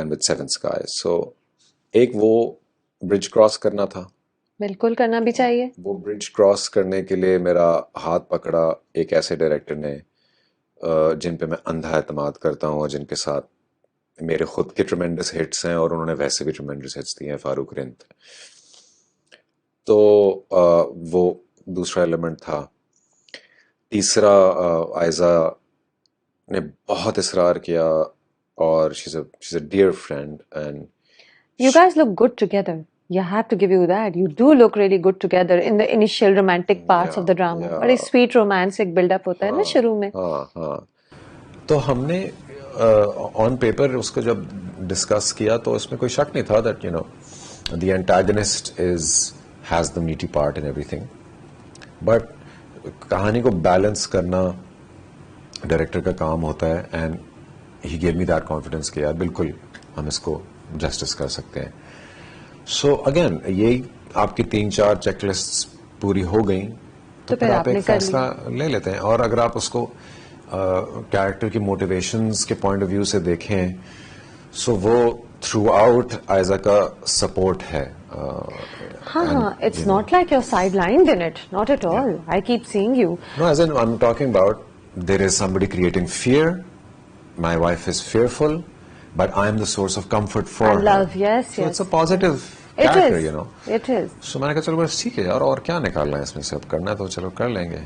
Speaker 2: and with Seven Skies. So एक वो bridge cross करना था,
Speaker 1: बिल्कुल करना भी चाहिए.
Speaker 2: वो bridge cross करने के लिए मेरा हाथ पकड़ा एक ऐसे डायरेक्टर ने जिन पे मैं अंधा एतमाद करता हूँ और जिनके साथ मेरे खुद के ट्रेमेंडस हिट्स हैं और उन्होंने वैसे भी ट्रेमेंडस हिट्स दिए हैं, फारूक रिंत. तो वो दूसरा एलिमेंट था. तीसरा आयजा ने बहुत इसरार किया और she's a dear friend and
Speaker 1: You guys look good together. You have to give you that. You do look really good together in the initial romantic parts of the drama. बड़ी sweet romantic build-up होता है ना शुरू में.
Speaker 2: हाँ हाँ. तो हमने ऑन पेपर उसको जब डिस्कस किया तो उसमें कोई शक नहीं था that you know the antagonist has the meaty part and everything, but कहानी को बैलेंस करना डायरेक्टर का काम होता है and he gave me that confidence कि यार बिल्कुल हम इसको जस्टिस कर सकते हैं. सो अगेन यही आपकी 3-4 चेकलिस्ट्स पूरी हो गई तो फिर आप एक फैसला ले लेते हैं. और अगर आप उसको कैरेक्टर की मोटिवेशंस के पॉइंट ऑफ व्यू से देखें सो वो थ्रू आउट आयजा का सपोर्ट है.
Speaker 1: हाँ, it's not like you're sidelined in it, not at all. I keep seeing you.
Speaker 2: No, as in I'm talking about there is somebody creating fear. My wife is fearful, but I'm the source of comfort for her.
Speaker 1: Love, yes,
Speaker 2: so
Speaker 1: yes.
Speaker 2: it's a positive
Speaker 1: It
Speaker 2: character,
Speaker 1: is.
Speaker 2: you know.
Speaker 1: It is.
Speaker 2: So मैंने कहा चलो बस ठीक है यार, और क्या निकालना है इसमें से, अब करना है तो चलो कर लेंगे.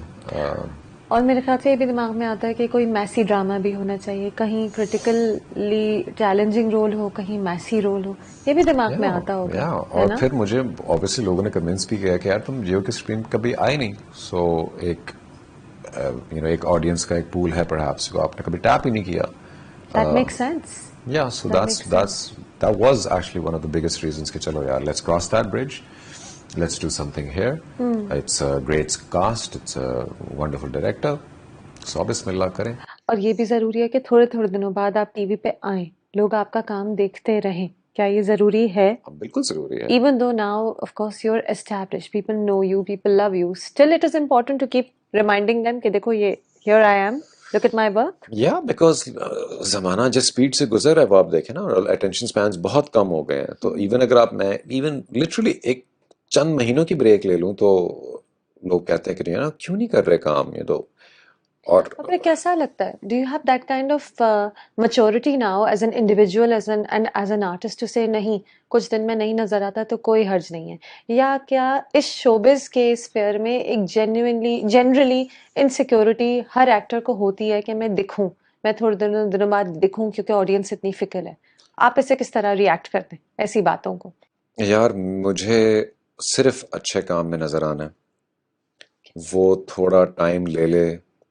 Speaker 1: और मेरे ख्याल से ये भी दिमाग में आता है कि कोई मैसी ड्रामा भी होना चाहिए, कहीं क्रिटिकली चैलेंजिंग रोल हो, कहीं मैसी रोल हो, ये भी दिमाग में आता होगा.
Speaker 2: और फिर मुझे ऑब्वियसली लोगों ने कन्विंस भी किया कि यार तुम जियो की स्क्रीन कभी आए नहीं, सो एक यू नो एक ऑडियंस का एक पूल है परहैप्स जो आपने कभी टैप ही नहीं किया.
Speaker 1: That makes sense.
Speaker 2: Yeah, so that was actually one of the biggest reasons कि चलो यार let's cross that bridge. Let's do something here. It's a great cast. It's a wonderful director. So बिस्मिल्लाह करें.
Speaker 1: और ये भी जरूरी है कि थोड़े थोड़े दिनों बाद आप टीवी पे आएं, लोग आपका काम देखते रहें. क्या ये जरूरी है?
Speaker 2: बिल्कुल जरूरी है.
Speaker 1: Even though now, of course, you're established, people know you, people love you. Still, it is important to keep reminding them कि देखो ये here I am. Look at my work.
Speaker 2: Yeah, because जमाना जिस स्पीड से गुजर रहा है वो आप देखें ना, और अटेंशन स्पैन्स बहुत कम हो गए हैं. तो इवन अगर मैं इवन लिटरली एक चंद महीनों की ब्रेक ले लूं तो लोग कहते हैं कि ना क्यों नहीं कर रहे काम ये तो. और
Speaker 1: आपको कैसा लगता है? Do you have that kind of maturity now as an individual, as an artist to say नहीं, कुछ दिन में नहीं नजर आता तो कोई हर्ज नहीं है, या क्या इस शोबिज के स्फेयर में एक जनरली इनसिक्योरिटी हर एक्टर को होती है कि मैं दिखूं, मैं थोड़े दिनों बाद दिखूं क्योंकि ऑडियंस इतनी फिकल है. आप इसे किस तरह रिएक्ट करते हैं ऐसी बातों को?
Speaker 2: यार मुझे सिर्फ अच्छे काम में नजर आना है, वो थोड़ा टाइम ले ले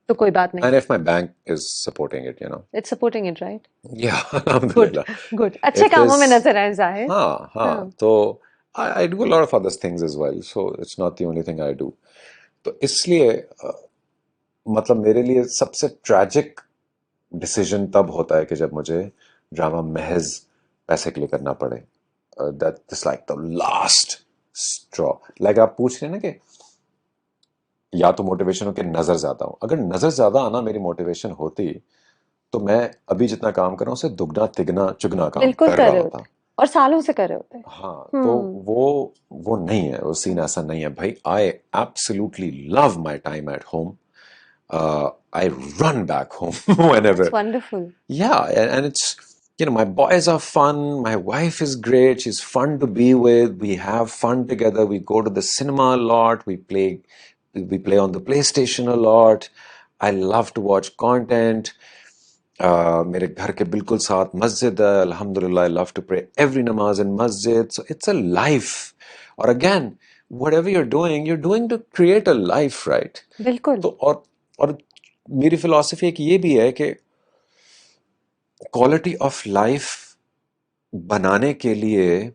Speaker 1: तो कोई बात नहीं.
Speaker 2: And if my bank is supporting it, you know.
Speaker 1: It's supporting it, right?
Speaker 2: Yeah, alhamdulillah.
Speaker 1: Good. अच्छे कामों में नजर आए जाहिर.
Speaker 2: हाँ. तो I do a lot of other things as well, so it's not the only thing I do. तो इसलिए मतलब मेरे लिए सबसे ट्रैजिक डिसीजन तब होता है कि जब मुझे ड्रामा महज पैसे के लिए करना पड़े. That's like the last straw. Like आप पूछ रहे हैं ना कि या तो मोटिवेशन हो कि नजर ज्यादा हो. अगर नजर ज्यादा आना मेरी मोटिवेशन होती तो मैं अभी जितना काम कर रहा हूँ उससे दुगना तिगना चुगना काम कर रहा होता.
Speaker 1: और सालों से कर रहे होते.
Speaker 2: हाँ. तो वो नहीं है, वो सीन ऐसा नहीं है भाई. I absolutely love my time at home. I run back home whenever.
Speaker 1: It's wonderful.
Speaker 2: Yeah, and it's my boys are fun, my wife is great, she's fun to be with, we have fun together, we go to the cinema a lot, we play on the PlayStation a lot, I love to watch content. मेरे घर के बिल्कुल साथ मस्जिद है, अल्हम्दुलिल्लाह, I love to pray every namaz in masjid, so it's a life. Or again, whatever you're doing to create a life, right?
Speaker 1: बिल्कुल.
Speaker 2: तो और मेरी फिलॉसफी एक ये भी है कि क्वालिटी ऑफ लाइफ बनाने के लिए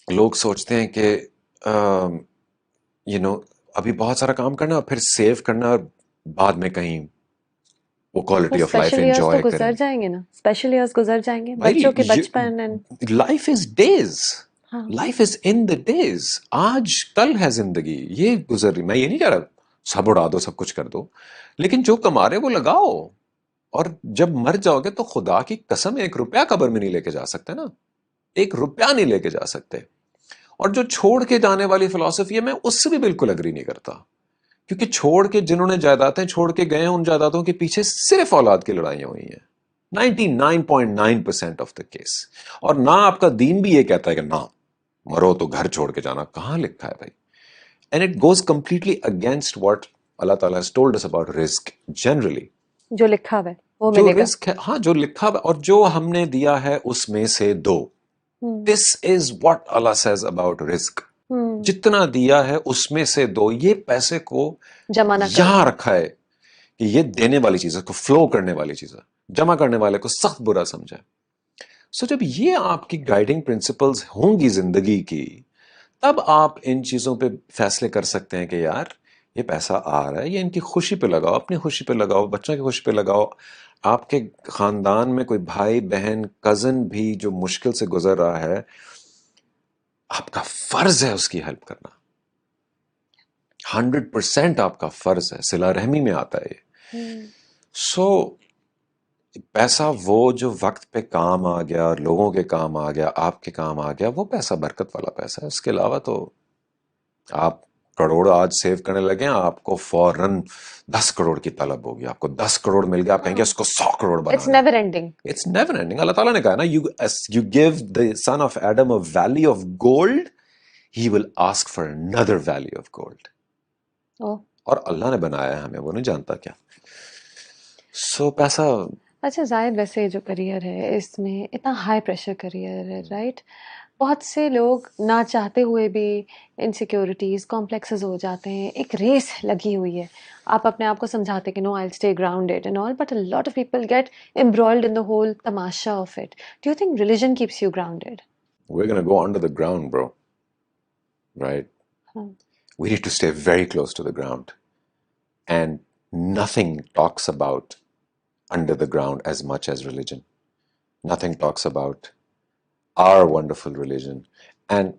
Speaker 2: लोग सोचते हैं कि अभी बहुत सारा काम करना और फिर सेव करना और बाद में कहीं वो
Speaker 1: वो
Speaker 2: quality of life
Speaker 1: special years तो
Speaker 2: एंजॉय
Speaker 1: गुजर
Speaker 2: करें.
Speaker 1: जाएंगे ना, स्पेशल इयर्स गुजर जाएंगे,
Speaker 2: भाई
Speaker 1: बच्चों के बचपन एंड
Speaker 2: लाइफ इज डेज,
Speaker 1: हाँ
Speaker 2: life is in the days. आज कल है जिंदगी, ये गुजर रही. मैं ये नहीं कह रहा सब उड़ा दो, सब कुछ कर दो, लेकिन जो कमा रहे वो लगाओ. और जब मर जाओगे तो खुदा की कसम 1 रुपया कब्र में नहीं लेके जा सकते ना, 1 रुपया नहीं लेके जा सकते. और जो छोड़ के जाने वाली फिलॉसफी है, मैं उससे भी बिल्कुल अग्री नहीं करता, क्योंकि छोड़ के जिन्होंने जायदादें छोड़ के गए हैं, उन जायदादों के पीछे सिर्फ औलाद की लड़ाइयां हुई हैं, 99.9% ऑफ द केस. और ना आपका दीन भी ये कहता है कि ना मरो तो घर छोड़ के जाना, कहां लिखा है भाई? And it goes completely against what Allah ताला हैज टोल्ड अस अबाउट रिस्क जनरली.
Speaker 1: जो लिखा हुआ है वो
Speaker 2: जो
Speaker 1: मिलेगा.
Speaker 2: रिस्क है, हाँ, जो लिखा हुआ और जो हमने दिया है उसमें से दो. This is what Allah says about risk. जितना दिया है उसमें से दो. ये पैसे को
Speaker 1: जमा ना करो.
Speaker 2: यहां रखा है कि ये देने वाली चीज है, को फ्लो करने वाली चीज है, जमा करने वाले को सख्त बुरा समझा है. सो जब ये आपकी गाइडिंग प्रिंसिपल्स होंगी जिंदगी की, तब आप इन चीजों पे फैसले कर सकते हैं कि यार ये पैसा आ रहा है, ये इनकी खुशी पे लगाओ, अपनी खुशी पे लगाओ, बच्चों की खुशी पे लगाओ. आपके खानदान में कोई भाई बहन कजन भी जो मुश्किल से गुजर रहा है, आपका फर्ज है उसकी हेल्प करना. 100% आपका फर्ज है, सिला रहमी में आता है ये. सो पैसा वो जो वक्त पे काम आ गया, लोगों के काम आ गया, आपके काम आ गया, वो पैसा बरकत वाला पैसा है. उसके अलावा तो आप करोड़ आज सेव करने लगे हैं, आपको फौरन 10 करोड़ की तलब होगी. आपको 10 करोड़ मिल गया, आप कहेंगे इसको 100 करोड़
Speaker 1: इट्स
Speaker 2: बनाना.
Speaker 1: Never ending.
Speaker 2: It's never ending. Allah ताला ने कहा ना, you give the son of Adam a valley of gold, he will ask for another valley of gold. और अल्लाह ने बनाया है हमें, वो नहीं जानता क्या? सो पैसा.
Speaker 1: अच्छा जाहिद, वैसे जो करियर है इसमें इतना हाई प्रेशर करियर है, राइट? बहुत से लोग ना चाहते हुए भी इनसिक्योरिटीज़ कॉम्प्लेक्सेस हो जाते हैं, एक रेस लगी हुई है. आप अपने आप को समझाते कि no I will stay grounded and all, but a lot of people get embroiled in the whole tamasha of it. Do you think religion keeps you grounded?
Speaker 2: We're gonna go under the ground, bro. Right? We need to stay very close to the ground. And nothing talks about under the ground as much as religion. Nothing talks about our wonderful religion. And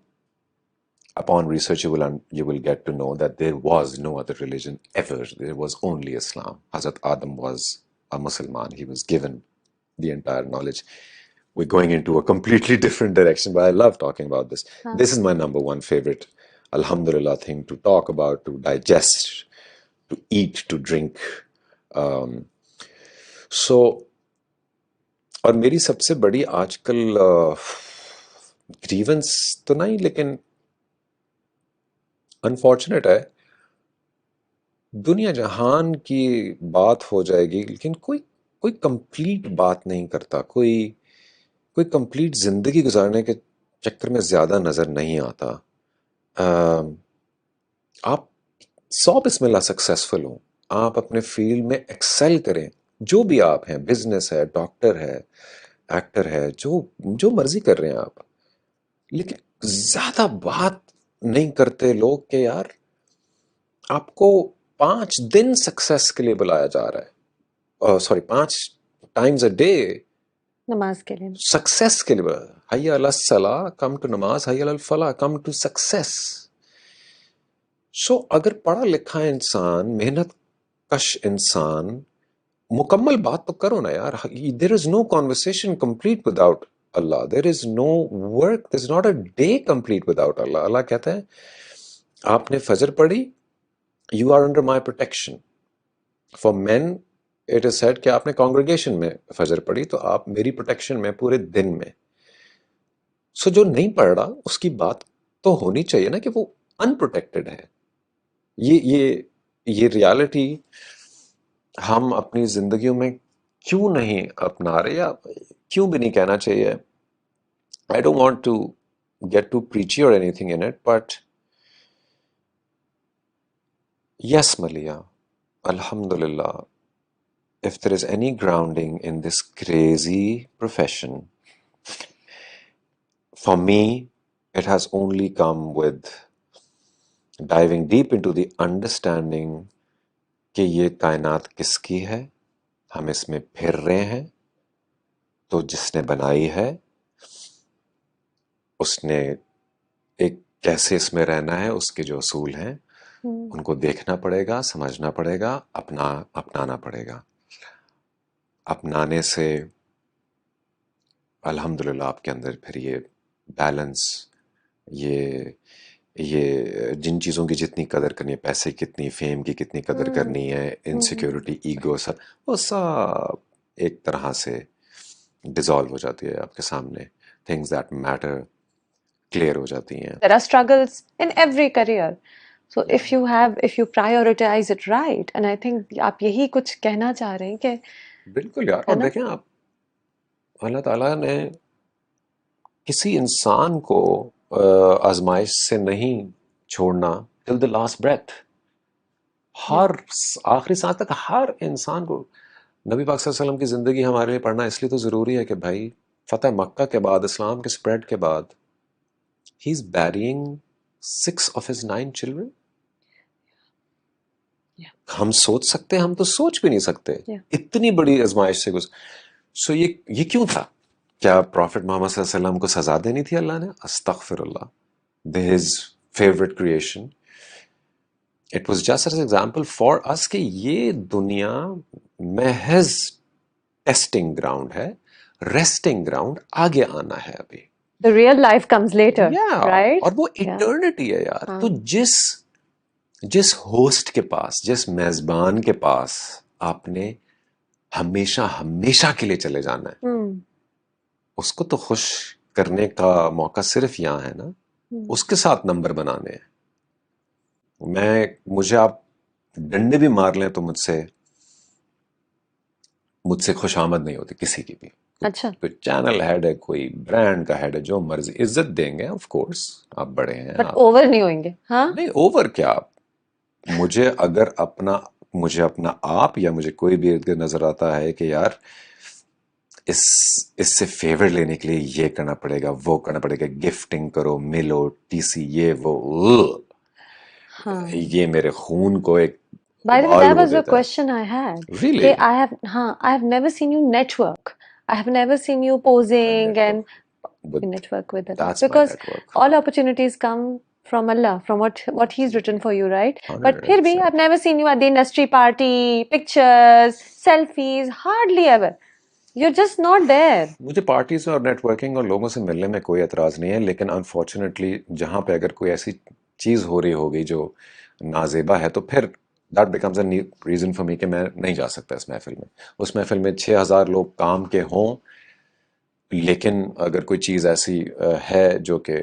Speaker 2: upon research, you will get to know that there was no other religion ever. There was only Islam. Hazrat Adam was a Muslim. He was given the entire knowledge. We're going into a completely different direction, but I love talking about this. This is my number one favorite, alhamdulillah, thing to talk about, to digest, to eat, to drink. So, और मेरी सबसे बड़ी आजकल grievance तो नहीं, लेकिन unfortunate है, दुनिया जहान की बात हो जाएगी लेकिन कोई कंप्लीट बात नहीं करता, कोई कंप्लीट जिंदगी गुजारने के चक्कर में ज्यादा नजर नहीं आता. आप 100 बिस्मिल्लाह सक्सेसफुल हो, आप अपने फील्ड में एक्सेल करें, जो भी आप हैं, बिजनेस है, डॉक्टर है, एक्टर है, जो मर्जी कर रहे हैं आप, लेकिन ज्यादा बात नहीं करते लोग कि यार आपको 5 दिन सक्सेस के लिए बुलाया जा रहा है. सॉरी, 5 टाइम्स अ डे
Speaker 1: नमाज के लिए,
Speaker 2: सक्सेस के लिए. हय्या अला सलाह, कम टू नमाज. हय्या अल फलाह, कम टू सक्सेस. सो अगर पढ़ा लिखा इंसान, मेहनत कश इंसान, मुकम्मल बात तो करो ना यार. There is no conversation complete without Allah. There is no work, there is not a day complete without Allah. Allah कहता है आपने फजर पढ़ी, you are under my protection. For men it is said कि आपने कॉन्ग्रेगेशन में फजर पढ़ी तो आप मेरी प्रोटेक्शन में पूरे दिन में। सो जो नहीं पढ़ रहा उसकी बात तो होनी चाहिए ना कि वो अनप्रोटेक्टेड है। ये रियलिटी हम अपनी जिंदगियों में क्यों नहीं अपना रहे, या क्यों भी नहीं कहना चाहिए। I don't want to get too preachy or anything in it, but yes, Malia, Alhamdulillah, if there is any grounding in this crazy profession, for me, it has only come with diving deep into the understanding कि ये कायनात किसकी है, हम इसमें फिर रहे हैं, तो जिसने बनाई है उसने एक कैसे इसमें रहना है, उसके जो असूल हैं उनको देखना पड़ेगा, समझना पड़ेगा, अपनाना पड़ेगा। अपनाने से अल्हम्दुलिल्लाह आपके अंदर फिर ये बैलेंस, ये जिन चीज़ों की जितनी कदर करनी है, पैसे की कितनी, फेम की कितनी कदर करनी है, इनसिक्योरिटी, ईगो, सब वो सब एक तरह से डिसॉल्व हो जाती है आपके सामने। थिंग्स दैट मैटर क्लियर हो जाती हैं।
Speaker 1: There are struggles in every career. So if you prioritize it right, and I think आप यही कुछ कहना चाह रहे हैं कि
Speaker 2: बिल्कुल यार।
Speaker 1: है
Speaker 2: और
Speaker 1: ना?
Speaker 2: देखें आप, अल्लाह ताला ने किसी इंसान को आजमाइश से नहीं छोड़ना टिल द लास्ट ब्रेथ। हर आखिरी सांस तक हर इंसान को। नबी पाक सल्लल्लाहु अलैहि वसल्लम की ज़िंदगी हमारे लिए पढ़ना इसलिए तो ज़रूरी है कि भाई फतह मक्का के बाद, इस्लाम के स्प्रेड के बाद, he is bearing 6 of his 9 children। हम सोच सकते हैं, हम तो सोच भी नहीं सकते इतनी बड़ी आजमाइश से गुजर। सो ये क्यों था? क्या प्रॉफिट मोहम्मद सल्लल्लाहु अलैहि वसल्लम को सजा देनी थी अल्लाह ने? अस्तगफिरुल्लाह, his favourite creation. It was just an example for us कि ये दुनिया महज टेस्टिंग ग्राउंड है, रेस्टिंग ग्राउंड आगे आना है अभी।
Speaker 1: The real life comes later, right?
Speaker 2: और वो इटर्निटी है यार। तो जिस होस्ट के पास, जिस मेजबान के पास आपने हमेशा हमेशा के लिए चले जाना है, उसको तो खुश करने का मौका सिर्फ यहाँ है ना, उसके साथ नंबर बनाने हैं। मुझे आप डंडे भी मार लें तो मुझसे खुशामद नहीं होती किसी की भी।
Speaker 1: अच्छा।
Speaker 2: कोई चैनल हेड है, कोई ब्रांड का हेड है, जो मर्जी इज्जत देंगे ऑफ कोर्स, आप बड़े हैं।
Speaker 1: बट ओवर नहीं होंगे। हाँ? नहीं,
Speaker 2: ओवर क्या। मुझे अगर अपना आप या मुझे कोई भी इर्द गिर्द नजर आता है कि यार इससे फेवर लेने के लिए ये करना पड़ेगा, वो करना पड़ेगा, गिफ्टिंग करो, मिलो, टीसी, ये वो, ये मेरे खून को एक
Speaker 1: By the way, that was a question I had.
Speaker 2: Really?
Speaker 1: I have never seen you network. I have never seen you posing and network with it.
Speaker 2: That's
Speaker 1: because
Speaker 2: my network.
Speaker 1: All opportunities come from Allah, from what He's written for you, right? 100%. But फिर भी I've never seen you at the industry party, pictures, selfies, hardly ever. You're just not there.
Speaker 2: मुझे parties और networking और लोगों से मिलने में कोई एतराज नहीं है, लेकिन अनफॉर्चुनेटली जहां पे अगर कोई ऐसी चीज हो रही होगी जो नाजेबा है, तो फिर that becomes a reason for me कि मैं नहीं जा सकता इस महफिल में। उस महफिल में 6000 लोग काम के हों, लेकिन अगर कोई चीज ऐसी है जो कि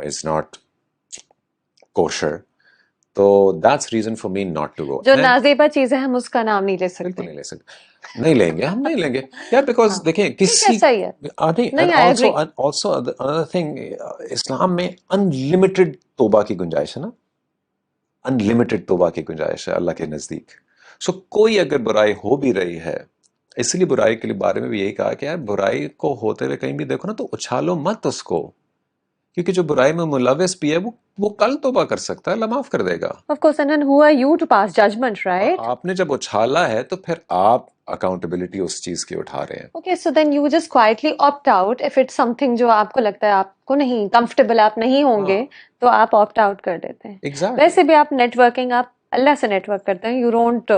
Speaker 2: इज नॉट कोशर, तो that's reason for me not to go.
Speaker 1: जो नाजेबा चीज है हम उसका नाम नहीं ले सकते।
Speaker 2: बिल्कुल नहीं ले सकते, नहीं लेंगे, हम नहीं लेंगे यार। बिकॉज देखें किसी ऑल्सो अनदर थिंग, इस्लाम में अनलिमिटेड तौबा की गुंजाइश है ना, अनलिमिटेड तौबा की गुंजाइश है अल्लाह के नजदीक। सो कोई अगर बुराई हो भी रही है, इसलिए बुराई के लिए बारे में भी यही कहा कि यार बुराई को होते हुए कहीं भी देखो ना तो उछालो मत उसको, क्योंकि जो बुराई में मुलविस भी है वो कल तौबा कर सकता है, अल्लाह माफ कर देगा।
Speaker 1: Of course, and then who are you to pass judgment, right?
Speaker 2: आपने जब उछाला है तो फिर आप अकाउंटेबिलिटी उस चीज की उठा रहे हैं।
Speaker 1: Okay, so then you just quietly opt out if it's something जो आपको लगता है आपको नहीं कंफर्टेबल, आप नहीं होंगे, तो आप opt out कर देते हैं।
Speaker 2: Exactly.
Speaker 1: वैसे भी आप नेटवर्किंग आप अल्लाह से नेटवर्क करते हैं, you don't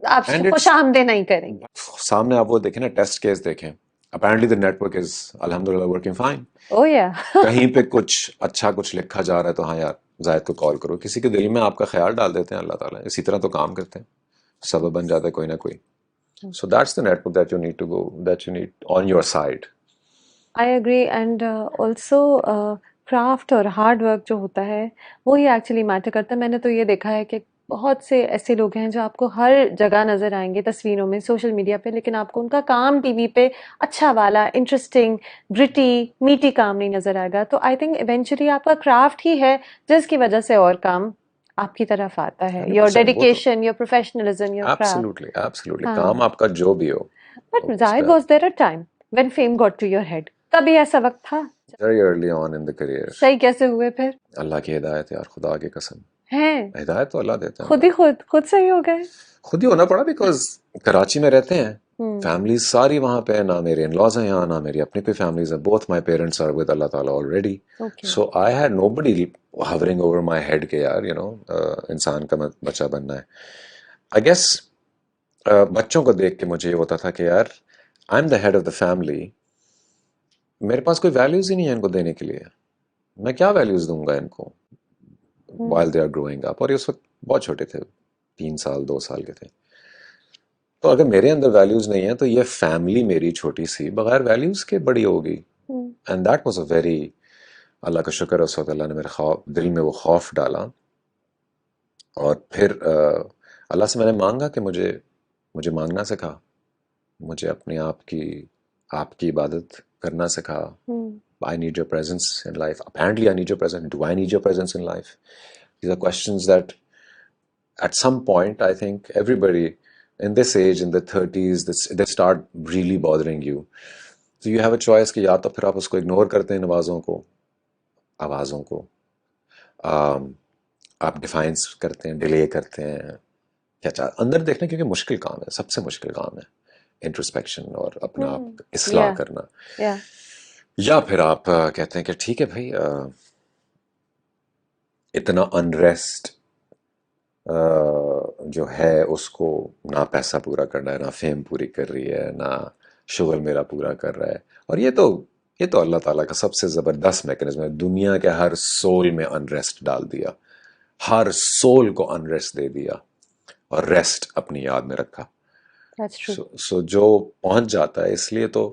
Speaker 1: आप खुशामदीद नहीं करेंगे।
Speaker 2: सामने आप वो देखें ना, टेस्ट केस देखें, apparently the network is alhamdulillah working fine.
Speaker 1: Oh yeah.
Speaker 2: कहीं पे कुछ अच्छा कुछ लिखा जा रहा है तो हाँ यार जायद को कॉल करो, किसी के दिल में आपका ख्याल डाल देते हैं अल्लाह ताला, इसी तरह तो काम करते हैं। सबब बन जाता है कोई ना कोई. So that's the network that you need to go, that you need on your side.
Speaker 1: I agree and also craft और हार्ड वर्क जो होता है वो ही एक्चुअली मैटर करता है. मैंने तो ये देखा है कि बहुत से ऐसे लोग हैं जो आपको हर जगह नजर आएंगे तस्वीरों में सोशल मीडिया पे, लेकिन आपको उनका काम टीवी पे अच्छा वाला इंटरेस्टिंग ग्रिटी मीटी काम नहीं नजर आएगा. तो आई थिंक इवेंचुअली आपका क्राफ्ट ही है जिसकी वजह से और काम आपकी तरफ आता है. योर
Speaker 2: 100% वो तो
Speaker 1: dedication, your professionalism, your craft.
Speaker 2: absolutely, absolutely.
Speaker 1: हाँ.
Speaker 2: काम आपका जो भी हो,
Speaker 1: बट
Speaker 2: उस
Speaker 1: जाहिद,
Speaker 2: पे
Speaker 1: was there a time when fame got to your head? कभी ऐसा वक्त था?
Speaker 2: very early on in the career.
Speaker 1: सही कैसे हुए फिर?
Speaker 2: अल्लाह की हिदायत यार, खुदा की कसम.
Speaker 1: हैं?
Speaker 2: हिदायत तो अल्लाह देता है
Speaker 1: खुद ही
Speaker 2: हमें.
Speaker 1: खुद सही हो गए?
Speaker 2: खुद ही होना पड़ा बिकॉज कराची में रहते हैं,
Speaker 1: हम्म.
Speaker 2: फैमिलीज सारी वहाँ पे है, ना मेरे इन-लॉज हैं यहाँ, ना मेरी अपनी कोई फैमिलीज है. Both my parents are with Allah ताला already.
Speaker 1: Okay.
Speaker 2: So I had nobody hovering over my head के यार इंसान का बच्चा बनना है. आई गेस बच्चों को देख के मुझे ये होता था कि यार I am the head of the family, मेरे पास कोई वैल्यूज ही नहीं है इनको देने के लिए. मैं क्या वैल्यूज दूंगा इनको while they are growing up. और ये उस वक्त बहुत छोटे थे, 3 साल 2 साल के थे. तो अगर मेरे अंदर वैल्यूज नहीं है तो ये फैमिली मेरी छोटी सी बगैर वैल्यूज के बड़ी होगी. And that was a very, अल्लाह का शुक्र है उस वक्त अल्लाह ने मेरे दिल में वो खौफ डाला. और फिर अल्लाह से मैंने मांगा कि मुझे मांगना सिखा, मुझे अपने आपकी इबादत करना सिखा. I need your presence in life. Apparently, I need your presence. Do I need your presence in life? These are questions that at some point, I think everybody in this age, in the 30s, they start really bothering you. So you have a choice कि या तो फिर आप उसको ignore करते हैं आवाज़ों को, आप डिफाइंस करते हैं, डिले करते हैं, क्या अंदर देखना, क्योंकि मुश्किल काम है, सबसे मुश्किल काम है इंट्रोस्पेक्शन और अपना आप इस्लाह करना. या फिर आप कहते हैं कि ठीक है भाई, इतना अनरेस्ट जो है उसको ना पैसा पूरा करना है, ना फेम पूरी कर रही है, ना शुगल मेरा पूरा कर रहा है. और ये तो अल्लाह ताला का सबसे ज़बरदस्त मैकेनिज्म है. दुनिया के हर सोल में अनरेस्ट डाल दिया, हर सोल को अनरेस्ट दे दिया और रेस्ट अपनी याद में रखा. सो जो पहुंच जाता है, इसलिए तो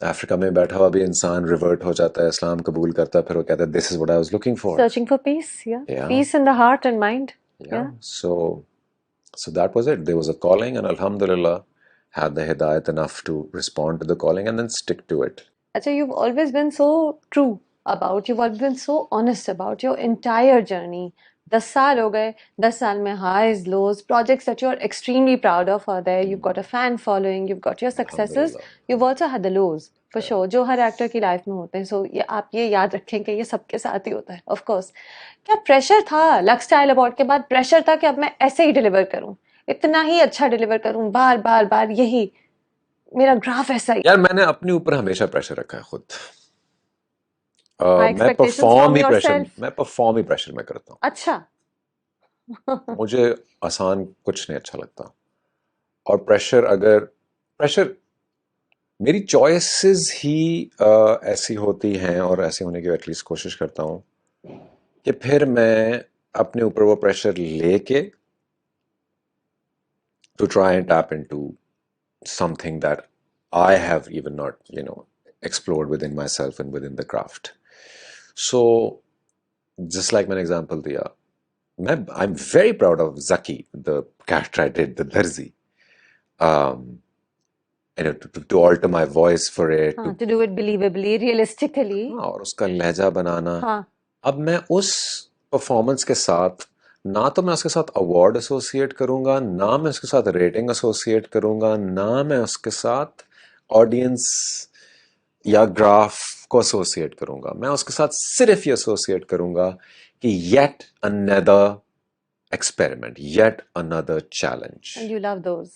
Speaker 2: अफ्रीका में बैठा हुआ भी इंसान रिवर्ट हो जाता है, इस्लाम कबूल करता है, फिर वो कहता है this is what I was looking for,
Speaker 1: searching for peace. Peace in the heart and mind.
Speaker 2: So that was it. There was a calling, and alhamdulillah had the hidayat enough to respond to the calling and then stick to it.
Speaker 1: Achha, you've always been so true you've always been so honest about your entire journey. 10 साल हो गए, 10 साल में highs, lows, projects that you're extremely proud of are there. You've got a fan following, you've got your successes, you've also had the lows, for sure, जो हर actor की life में होते हैं. सो ये आप ये याद रखें कि ये सबके साथ ही होता है. ऑफ कोर्स, क्या प्रेशर था लक्स स्टाइल अवार्ड के बाद? प्रेशर था कि अब मैं ऐसे ही डिलीवर करूं, इतना ही अच्छा डिलीवर करूं, बार बार बार यही मेरा ग्राफ ऐसा ही?
Speaker 2: यार मैंने अपने ऊपर हमेशा प्रेशर रखा है खुद. मैं परफॉर्म ही प्रेशर में करता हूँ.
Speaker 1: अच्छा.
Speaker 2: मुझे आसान कुछ नहीं अच्छा लगता. और प्रेशर मेरी चॉइसेस ही ऐसी होती हैं, और ऐसी होने की एटलीस्ट कोशिश करता हूँ कि फिर मैं अपने ऊपर वो प्रेशर लेके to try and tap into something that I have even not explored within myself and within the craft. So just like मैंने example दिया, I'm very proud of Zaki, the character I did, the Darzi. To alter my voice for it,
Speaker 1: to do it believably, realistically.
Speaker 2: और उसका लहजा बनाना. अब मैं उस performance के साथ ना तो मैं उसके साथ अवार्ड एसोसिएट करूंगा, ना मैं उसके साथ रेटिंग एसोसिएट करूंगा, ना मैं उसके साथ ऑडियंस या ग्राफ को एसोसिएट करूंगा. मैं उसके साथ सिर्फ ये एसोसिएट करूंगा कि yet another experiment, yet another challenge.
Speaker 1: And you love those.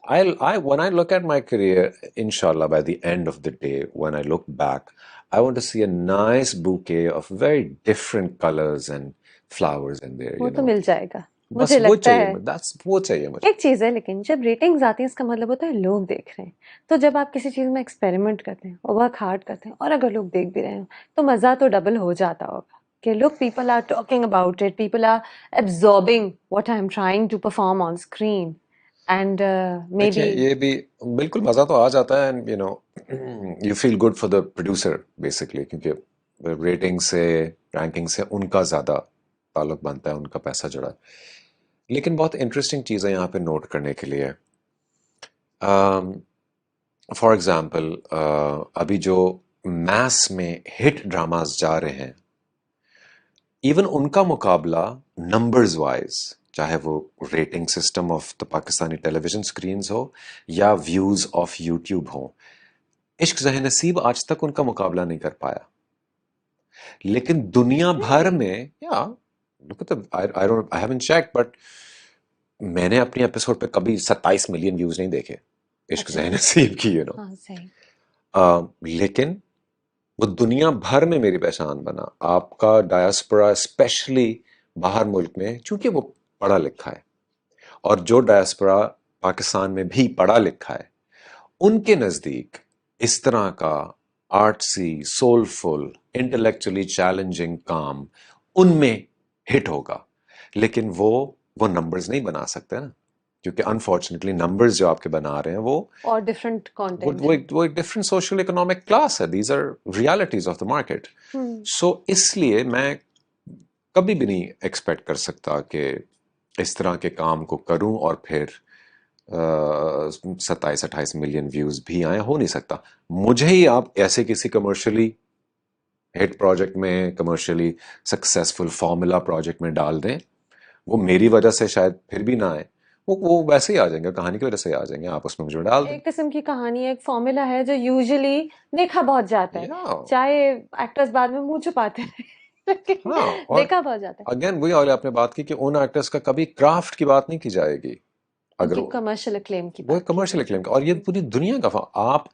Speaker 2: When I look at my career, inshallah, by the end of the day, when I look back, I want to see a nice bouquet of very different colors and flowers in there.
Speaker 1: वो तो मिल जाएगा,
Speaker 2: मुझे लगता है. वो चाहिए मुझे.
Speaker 1: एक चीज है, लेकिन जब रेटिंग्स आती हैं इसका मतलब होता है लोग देख रहे हैं. तो जब आप किसी चीज में एक्सपेरिमेंट करते हैं और वर्क हार्ड करते हैं, और अगर लोग देख भी रहे हैं तो मजा तो डबल हो जाता होगा. कि look, people are talking about it, people are absorbing what I'm trying to perform on screen, and
Speaker 2: देखिए
Speaker 1: maybe
Speaker 2: ये भी बिल्कुल मज़ा तो आ जाता है and you feel good for the producer basically, क्योंकि रेटिंग से रैंकिंग से उनका ज़्यादा ताल्लुक बनता है, उनका पैसा जुड़ा है। लेकिन बहुत इंटरेस्टिंग चीज़ है यहाँ पे नोट करने के लिए। फॉर एग्जांपल अभी जो मैस में हिट ड्रामास जा रहे हैं, इवन उनका मुकाबला नंबर्स वाइज, चाहे वो rating system of the Pakistani television screens हो या व्यूज ऑफ यूट्यूब हो, इश्क ज़ह नसीब आज तक उनका मुकाबला नहीं कर पाया। लेकिन दुनिया भर
Speaker 1: really,
Speaker 2: में या look at the I haven't check, but मैंने अपने एपिसोड पे कभी 27 मिलियन व्यूज नहीं देखे इश्क
Speaker 1: अच्छा,
Speaker 2: ज़ह नसीब की,
Speaker 1: हाँ सही,
Speaker 2: लेकिन वो दुनिया भर में मेरी पहचान बना। आपका डायस्पोरा स्पेशली बाहर मुल्क में, चूंकि वो पढ़ा लिखा है, और जो डायस्पोरा पाकिस्तान में भी पढ़ा लिखा है, उनके नज़दीक इस तरह का आर्टसी, सोलफुल, इंटेलेक्चुअली चैलेंजिंग काम उनमें हिट होगा। लेकिन वो नंबर्स नहीं बना सकते ना, क्योंकि अनफॉर्चुनेटली नंबर्स जो आपके बना रहे हैं
Speaker 1: और different
Speaker 2: वो
Speaker 1: content
Speaker 2: वो
Speaker 1: है।
Speaker 2: एक वो एक डिफरेंट सोशल इकोनॉमिक क्लास है। These are realities of the market.
Speaker 1: Hmm,
Speaker 2: so इसलिए मैं कभी भी नहीं एक्सपेक्ट कर सकता कि इस तरह के काम को करूं और फिर 27-28 मिलियन व्यूज भी आए, हो नहीं सकता। मुझे ही आप ऐसे किसी कमर्शियली हिट प्रोजेक्ट में, कमर्शियली सक्सेसफुल फॉर्मूला प्रोजेक्ट में डाल दें, वो मेरी वजह से शायद फिर भी ना आए, वो वैसे ही आ जाएंगे, कहानी की वजह से ही आ जाएंगे, आप उसमें मुझे डाल दें।
Speaker 1: एक किस्म की कहानी है, एक फॉर्मूला है जो यूजुअली देखा बहुत जाता है,
Speaker 2: या
Speaker 1: चाहे एक्टर्स बाद में मुंह छुपाते हैं लेकिन
Speaker 2: हाँ, और
Speaker 1: देखा बहुत जाता है,
Speaker 2: अगेन वही वाले आपने बात की कि उन एक्टर्स का कभी क्राफ्ट की बात नहीं की जाएगी। अगर
Speaker 1: उनकी कमर्शियल अक्लेम की
Speaker 2: वो
Speaker 1: बात की
Speaker 2: कमर्शियल
Speaker 1: जाएगी।
Speaker 2: क्लेम का, और ये पूरी दुनिया का आप,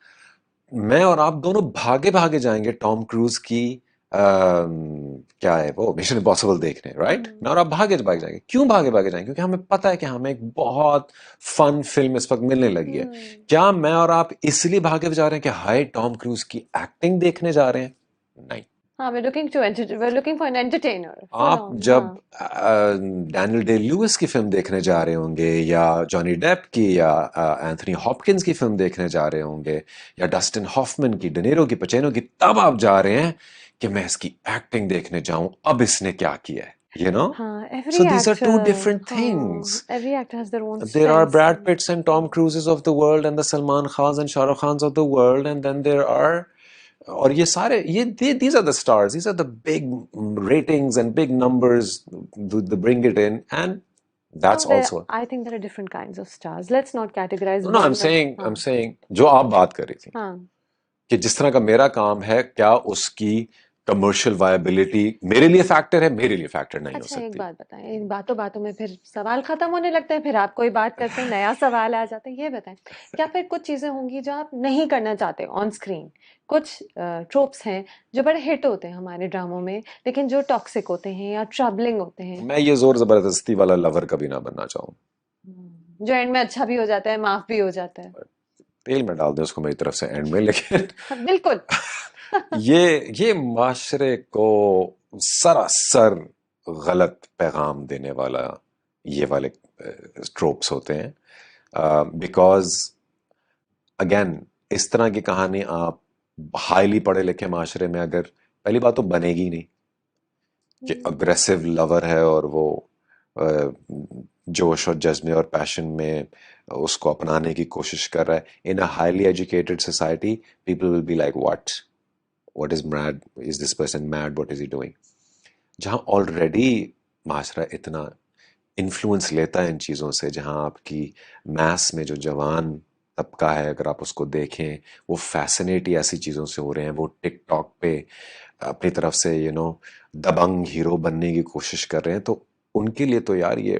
Speaker 2: मैं और आप दोनों भागे भागे जाएंगे टॉम क्रूज की क्या है वो मिशन इम्पॉसिबल देखने, राइट?
Speaker 1: हम्म,
Speaker 2: मैं और आप भागे भागे जाएंगे। क्यों भागे भागे जाएंगे? क्योंकि हमें पता है कि हमें एक बहुत फन फिल्म इस वक्त मिलने लगी है।
Speaker 1: हम्म,
Speaker 2: क्या मैं और आप इसलिए भागे जा रहे हैं कि हाय टॉम क्रूज की एक्टिंग देखने जा रहे हैं? नहीं।
Speaker 1: हाँ, we're looking for an entertainer, full
Speaker 2: आप
Speaker 1: on,
Speaker 2: जब
Speaker 1: हाँ,
Speaker 2: डैनियल डे लुइस की फिल्म देखने जा रहे होंगे, या जॉनी डेप की, या एंथनी हॉपकिंस की फिल्म देखने जा रहे होंगे, या डस्टिन हॉफमैन की, डेनेरो की, पचेनो की, तब आप जा रहे हैं कि मैं इसकी एक्टिंग देखने जाऊं, अब इसने क्या किया है, यू नो?
Speaker 1: हाँ,
Speaker 2: So these are two different things.
Speaker 1: every actor has their own
Speaker 2: There are
Speaker 1: strengths
Speaker 2: Brad
Speaker 1: and
Speaker 2: Pitts and Tom Cruises of the world, and the Salman Khans and Shah Rukh Khans of the world, and then there are, और ये सारे ये these are the stars, these are the big ratings and big numbers that bring it in, and that's
Speaker 1: no,
Speaker 2: also,
Speaker 1: I think there are different kinds of stars. Let's not categorize
Speaker 2: no,
Speaker 1: one of,
Speaker 2: I'm
Speaker 1: हाँ,
Speaker 2: saying जो आप बात कर रही थी
Speaker 1: हाँ,
Speaker 2: कि जिस तरह का मेरा काम है, क्या उसकी कमर्शियल वायबिलिटी मेरे लिए फैक्टर है? मेरे लिए फैक्टर नहीं हो
Speaker 1: अच्छा एक
Speaker 2: सकती।
Speaker 1: बात बताएं, इन बातों बातों में फिर सवाल खत्म होने लगते हैं, फिर आप कोई बात करते हैं नया सवाल आ जाता है। ये बताएं, क्या फिर कुछ चीजें होंगी जो आप नहीं करना चाहते ऑन स्क्रीन? कुछ ट्रोप्स हैं जो बड़े हिट होते हैं हमारे ड्रामों में, लेकिन जो टॉक्सिक होते हैं या ट्रबलिंग होते हैं,
Speaker 2: मैं ये जोर जबरदस्ती वाला लवर कभी ना बनना चाहूँ।
Speaker 1: जो एंड में अच्छा भी हो जाता है, माफ भी हो जाता है।
Speaker 2: तेल में डाल दें उसको मेरी तरफ से एंड में, लेकिन
Speaker 1: हाँ, बिल्कुल
Speaker 2: ये माशरे को सरासर गलत पैगाम देने वाला ये वाले ट्रोप्स होते हैं। बिकॉज अगेन इस तरह की कहानी आप हाईली पढ़े लिखे माशरे में, अगर पहली बात तो बनेगी ही नहीं, कि अग्रेसिव लवर है और वो अ, जोश और जज्बे और पैशन में उसको अपनाने की कोशिश कर रहा है। In a highly educated society, people will be like what is mad, is this person mad, what is he doing? जहां ऑलरेडी माशरा इतना इन्फ्लुएंस लेता है इन चीज़ों से, जहां आपकी मैस में जो जवान तबका है, अगर आप उसको देखें, वो फैसिनेट ही ऐसी चीज़ों से हो रहे हैं। वो टिकटॉक पे अपनी तरफ से दबंग हीरो बनने की कोशिश कर रहे हैं, तो उनके लिए तो यार ये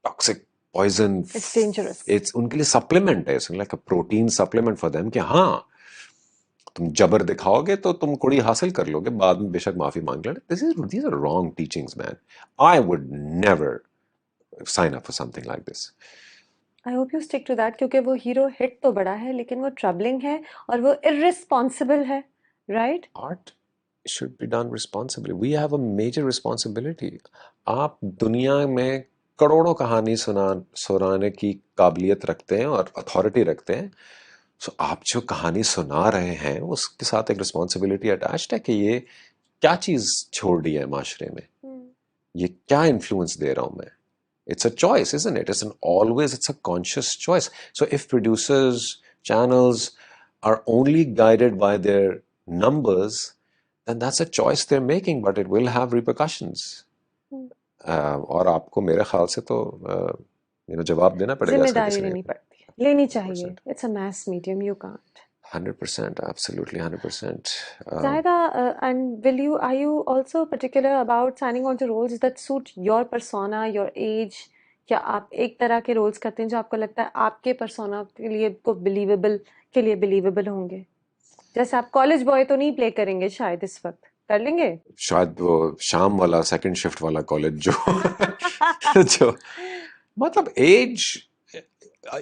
Speaker 2: toxic poison,
Speaker 1: it's dangerous.
Speaker 2: It's उनके लिए सप्लीमेंट है, like a protein supplement for them, कि हाँ तुम जबर दिखाओगे तो तुम कुड़ी हासिल कर लोगे, बाद में बेशक माफी मांग लेना। These are wrong teachings man. I would never sign up for something like this.
Speaker 1: I hope you stick to that, क्योंकि वो हीरो हिट तो बड़ा है लेकिन वो ट्रबलिंग है और वो इररिस्पॉन्सिबल है, right?
Speaker 2: Art? should be done responsibly. We have a major responsibility. आप दुनिया में करोड़ों कहानी सुनाने की काबिलियत रखते हैं और अथॉरिटी रखते हैं. सो आप जो कहानी सुना रहे हैं उसके साथ एक रिस्पॉन्सिबिलिटी अटैच्ड है कि ये क्या चीज छोड़ रही है माशरे में, ये क्या इन्फ्लुएंस दे रहा हूं मैं. It's a choice, isn't it? It's a conscious choice. So if producers, channels are only guided by their numbers, then that's a choice they're making, but it will have repercussions. और आपको मेरे ख्याल से तो जवाब देना पड़ेगा इसका
Speaker 1: जिम्मेदारी
Speaker 2: किसी ने.
Speaker 1: लेनी पड़ती है, लेनी चाहिए. It's a mass medium, you can't.
Speaker 2: 100%, absolutely 100%.
Speaker 1: Zahida, and are you also particular about signing on to roles that suit your persona, your age? क्या आप एक तरह के रोल्स करते हैं जो आपको लगता है आपके persona के लिए बिलीवेबल होंगे? जैसे आप कॉलेज बॉय तो नहीं प्ले करेंगे शायद इस वक्त, कर लेंगे?
Speaker 2: शायद वो शाम वाला सेकंड शिफ्ट वाला कॉलेज जो जो मतलब एज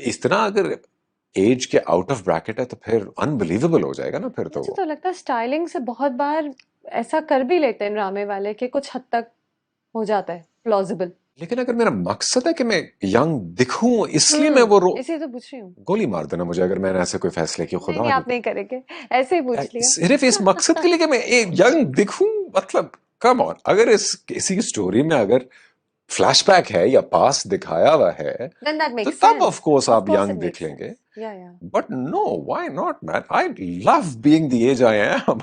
Speaker 2: इस तरह अगर एज के आउट ऑफ ब्रैकेट है तो फिर अनबिलीवेबल हो जाएगा ना फिर तो.
Speaker 1: मुझे तो लगता है स्टाइलिंग से बहुत बार ऐसा कर भी लेते हैं ड्रामे वाले कि कुछ हद तक हो जाता है प्लॉजिबल.
Speaker 2: लेकिन अगर मेरा मकसद है कि मैं यंग दिखूं इसलिए मैं वो
Speaker 1: इसी तो पूछ रही हूँ.
Speaker 2: गोली मार देना मुझे अगर मैंने ऐसे कोई फैसले किए. खुदा
Speaker 1: नहीं, आप नहीं करेंगे, ऐसे ही पूछ लिया.
Speaker 2: सिर्फ इस मकसद के लिए कि मैं यंग दिखूं, मतलब कम ऑन. अगर इस किसी स्टोरी में अगर फ्लैशबैक है या पास दिखाया हुआ है
Speaker 1: Then that makes
Speaker 2: तो तब
Speaker 1: sense.
Speaker 2: ऑफ कोर्स
Speaker 1: Of
Speaker 2: आप
Speaker 1: course
Speaker 2: यंग
Speaker 1: it
Speaker 2: दिख
Speaker 1: makes
Speaker 2: लेंगे.
Speaker 1: sense. Yeah, yeah.
Speaker 2: But no, why not, man? I love being the age I am.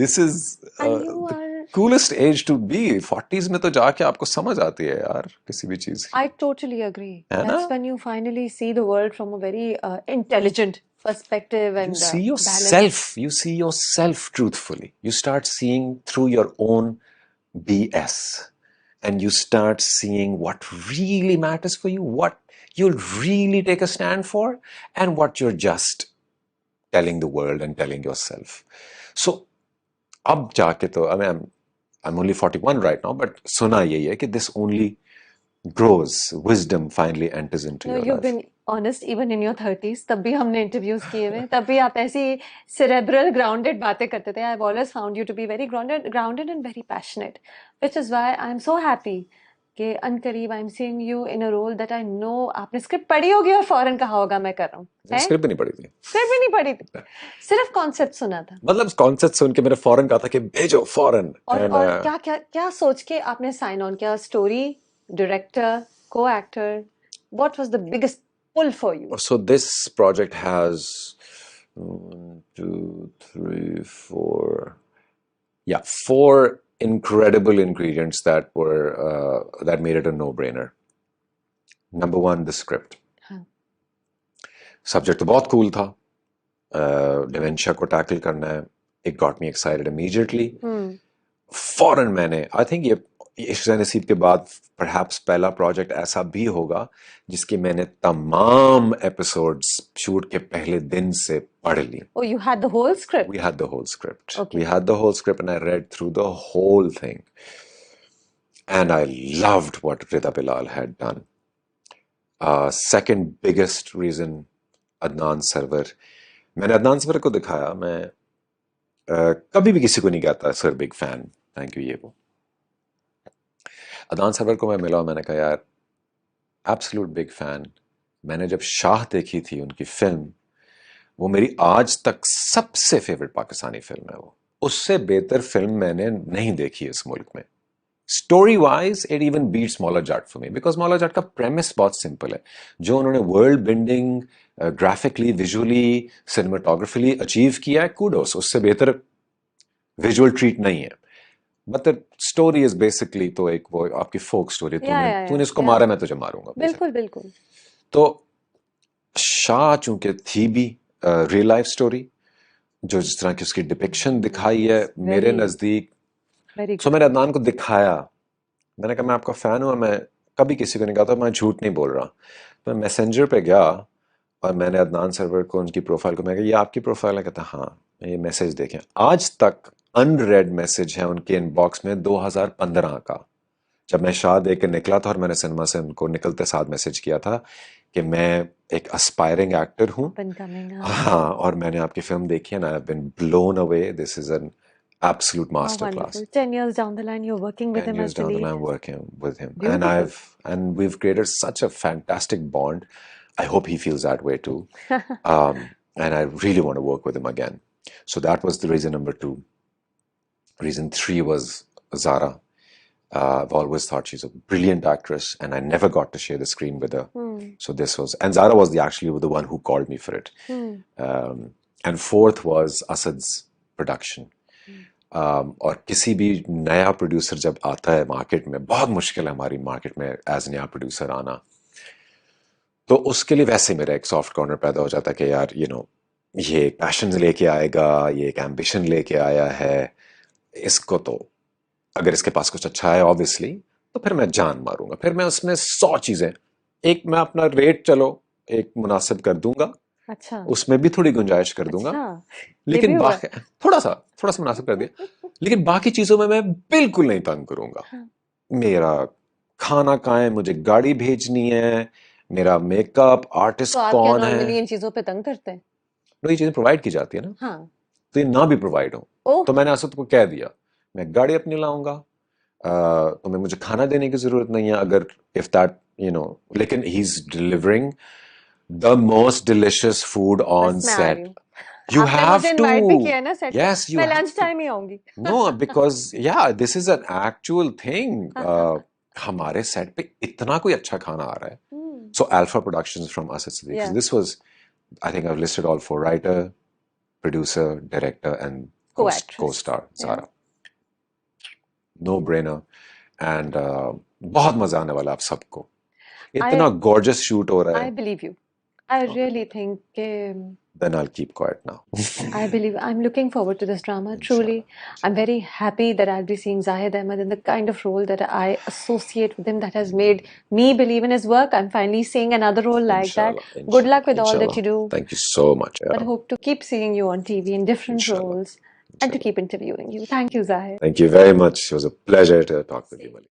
Speaker 2: This is
Speaker 1: And you
Speaker 2: the
Speaker 1: are.
Speaker 2: coolest age to be. 40s में तो जाके आपको समझ आती है यार किसी भी चीज.
Speaker 1: I totally agree.
Speaker 2: है ना?
Speaker 1: That's when you finally see the world from a very intelligent perspective
Speaker 2: You
Speaker 1: and
Speaker 2: see
Speaker 1: balanced.
Speaker 2: yourself. You see yourself truthfully. You start seeing through your own BS. And you start seeing what really matters for you, what you'll really take a stand for, and what you're just telling the world and telling yourself. So, ab jaake to, I mean, I'm only 41 right now, but suna yahi hai ki this only grows. Wisdom finally enters into
Speaker 1: No,
Speaker 2: your
Speaker 1: you've
Speaker 2: life.
Speaker 1: been honest even in your 30s. तब भी हमने interviews किए हुए, तब भी आप ऐसी cerebral grounded बातें करते थे. I've always found you to be very grounded and very passionate, which is why I'm so happy कि अनकरीब I'm seeing you in a role that I know आपने स्क्रिप्ट पढ़ी होगी और फौरन कहा होगा मैं कर रहा हूँ.
Speaker 2: स्क्रिप्ट नहीं पढ़ी थी.
Speaker 1: स्क्रिप्ट भी नहीं पढ़ी थी, सिर्फ कॉन्सेप्ट सुना था.
Speaker 2: मतलब कॉन्सेप्ट सुन के मेरे फौरन कहा था कि भेजो फौरन.
Speaker 1: और क्या सोच के आपने साइन ऑन किया? Story, director, co-actor, what was the biggest pull for you?
Speaker 2: So this project has 1, 2, 3, 4, yeah, 4 incredible ingredients that made it a no-brainer. Number 1, the script. Subject तो बहुत cool था. Dementia को tackle करना है. It got me excited immediately. फौरन मैंने, I think ये इश्क़ नसीब के बाद perhaps पहला प्रोजेक्ट ऐसा भी होगा जिसके मैंने तमाम एपिसोड्स शूट के पहले दिन से पढ़ ली.
Speaker 1: Oh, you had the whole script?
Speaker 2: We had the whole script.
Speaker 1: Okay.
Speaker 2: We had the whole script and I read through the whole thing. And I loved what Rida Bilal had done. Second biggest reason, Adnan Sarwar. मैंने Adnan server को दिखाया. मैं कभी भी किसी को नहीं कहता sir big fan, thank you, ये वो. अदनान सरवर को मैं मिला और मैंने कहा यार एब्सोल्यूट बिग फैन. मैंने जब शाह देखी थी उनकी फिल्म, वो मेरी आज तक सबसे फेवरेट पाकिस्तानी फिल्म है. वो उससे बेहतर फिल्म मैंने नहीं देखी इस मुल्क में. Story wise it even beats Maula Jatt for me, because मौला जाट का प्रेमिस बहुत सिंपल है. जो उन्होंने world building graphically, visually, cinematographically achieve किया है, कूडोस. उससे बेहतर विजुअल ट्रीट नहीं है. But the story is basically तो एक वो आपकी फोक स्टोरी. तूने इसको मारा, मैं तुझे मारूंगा.
Speaker 1: बिल्कुल बिल्कुल.
Speaker 2: तो शाह चूंकि थी भी रियल लाइफ स्टोरी, जो जिस तरह की उसकी डिपिक्शन दिखाई है मेरे नजदीक. सो मैंने अदनान को दिखाया. मैंने कहा मैं आपका फैन हूँ, मैं कभी किसी को नहीं कहा था, मैं झूठ नहीं बोल रहा. मैं मैसेंजर पे गया और मैंने अदनान सरवर को, उनकी प्रोफाइल को, मैं कहा ये आपकी प्रोफाइल है? कहता हाँ. ये मैसेज देखें. आज तक अनरेड मैसेज है उनके इनबॉक्स में 2015 का, जब मैं शाह देख के निकला था और मैंने सिनेमा से उनको निकलते साथ मैसेज किया था कि मैं एक एस्पायरिंग एक्टर हूँ. हाँ, और मैंने आपकी फिल्म देखी है ना, I have been blown away. This is an Absolute
Speaker 1: How
Speaker 2: masterclass.
Speaker 1: wonderful. 10 years down the line, you're working with
Speaker 2: 10
Speaker 1: him
Speaker 2: years
Speaker 1: as the
Speaker 2: down the
Speaker 1: lead.
Speaker 2: line working with him.
Speaker 1: Beautiful.
Speaker 2: And we've created such a fantastic bond. I hope he feels that way too. And I really want to work with him again. So that was the reason number two. Reason three was Zara. I've always thought she's a brilliant actress, and I never got to share the screen with her. So this was, and Zara was actually the one who called me for it. And fourth was Asad's production. और किसी भी नया producer जब आता है market में, बहुत मुश्किल है हमारी मार्केट में एज नया प्रोड्यूसर आना, तो उसके लिए वैसे मेरा एक सॉफ्ट कॉर्नर पैदा हो जाता है कि यार ये एक पैशन लेके आएगा, ये एक एम्बिशन लेके आया है, इसको तो अगर इसके पास कुछ अच्छा है ऑब्वियसली तो फिर मैं जान मारूंगा, फिर मैं उसमें 100 चीजें, एक मैं अपना रेट चलो एक मुनासिब कर दूंगा,
Speaker 1: अच्छा,
Speaker 2: उसमें भी थोड़ी गुंजाइश कर दूंगा, लेकिन बाकी थोड़ा सा मुनासिब कर दिया, लेकिन बाकी चीजों में मैं बिल्कुल नहीं तंग करूंगा। मेरा खाना कहाँ है, मुझे गाड़ी भेजनी है, मेरा मेकअप आर्टिस्ट कौन है,
Speaker 1: इन चीजों पे तंग करते हैं?
Speaker 2: ये चीजें प्रोवाइड की जाती है ना, तो ये ना भी प्रोवाइड हो तो मैंने असद को कह दिया मैं गाड़ी अपनी लाऊंगा, तो मैं मुझे खाना देने की जरूरत नहीं है, अगर इफ दैट लेकिन he is delivering the most delicious food on set. You have to. Yes, you have
Speaker 1: lunch time ही आऊंगी.
Speaker 2: No, because this is an actual thing. हमारे सेट पे इतना कोई अच्छा खाना आ रहा है. So Alpha Productions from Asad Siddiqui. So this was, I think I've listed all four: writer, producer, director, and co-star Zara. No brainer. And बहुत मजा आने वाला आप सबको. इतना gorgeous shoot हो रहा है.
Speaker 1: I believe you. I really think
Speaker 2: then I'll keep quiet now.
Speaker 1: I believe I'm looking forward to this drama. Truly, I'm very happy that I'll be seeing Zahid Ahmed in the kind of role that I associate with him, that has made me believe in his work. I'm finally seeing another role like that. Good luck with all that you do.
Speaker 2: Thank you so much.
Speaker 1: But hope to keep seeing you on TV in different roles and to keep interviewing you. Thank you, Zahid.
Speaker 2: Thank you very much. It was a pleasure to talk with you, Mali.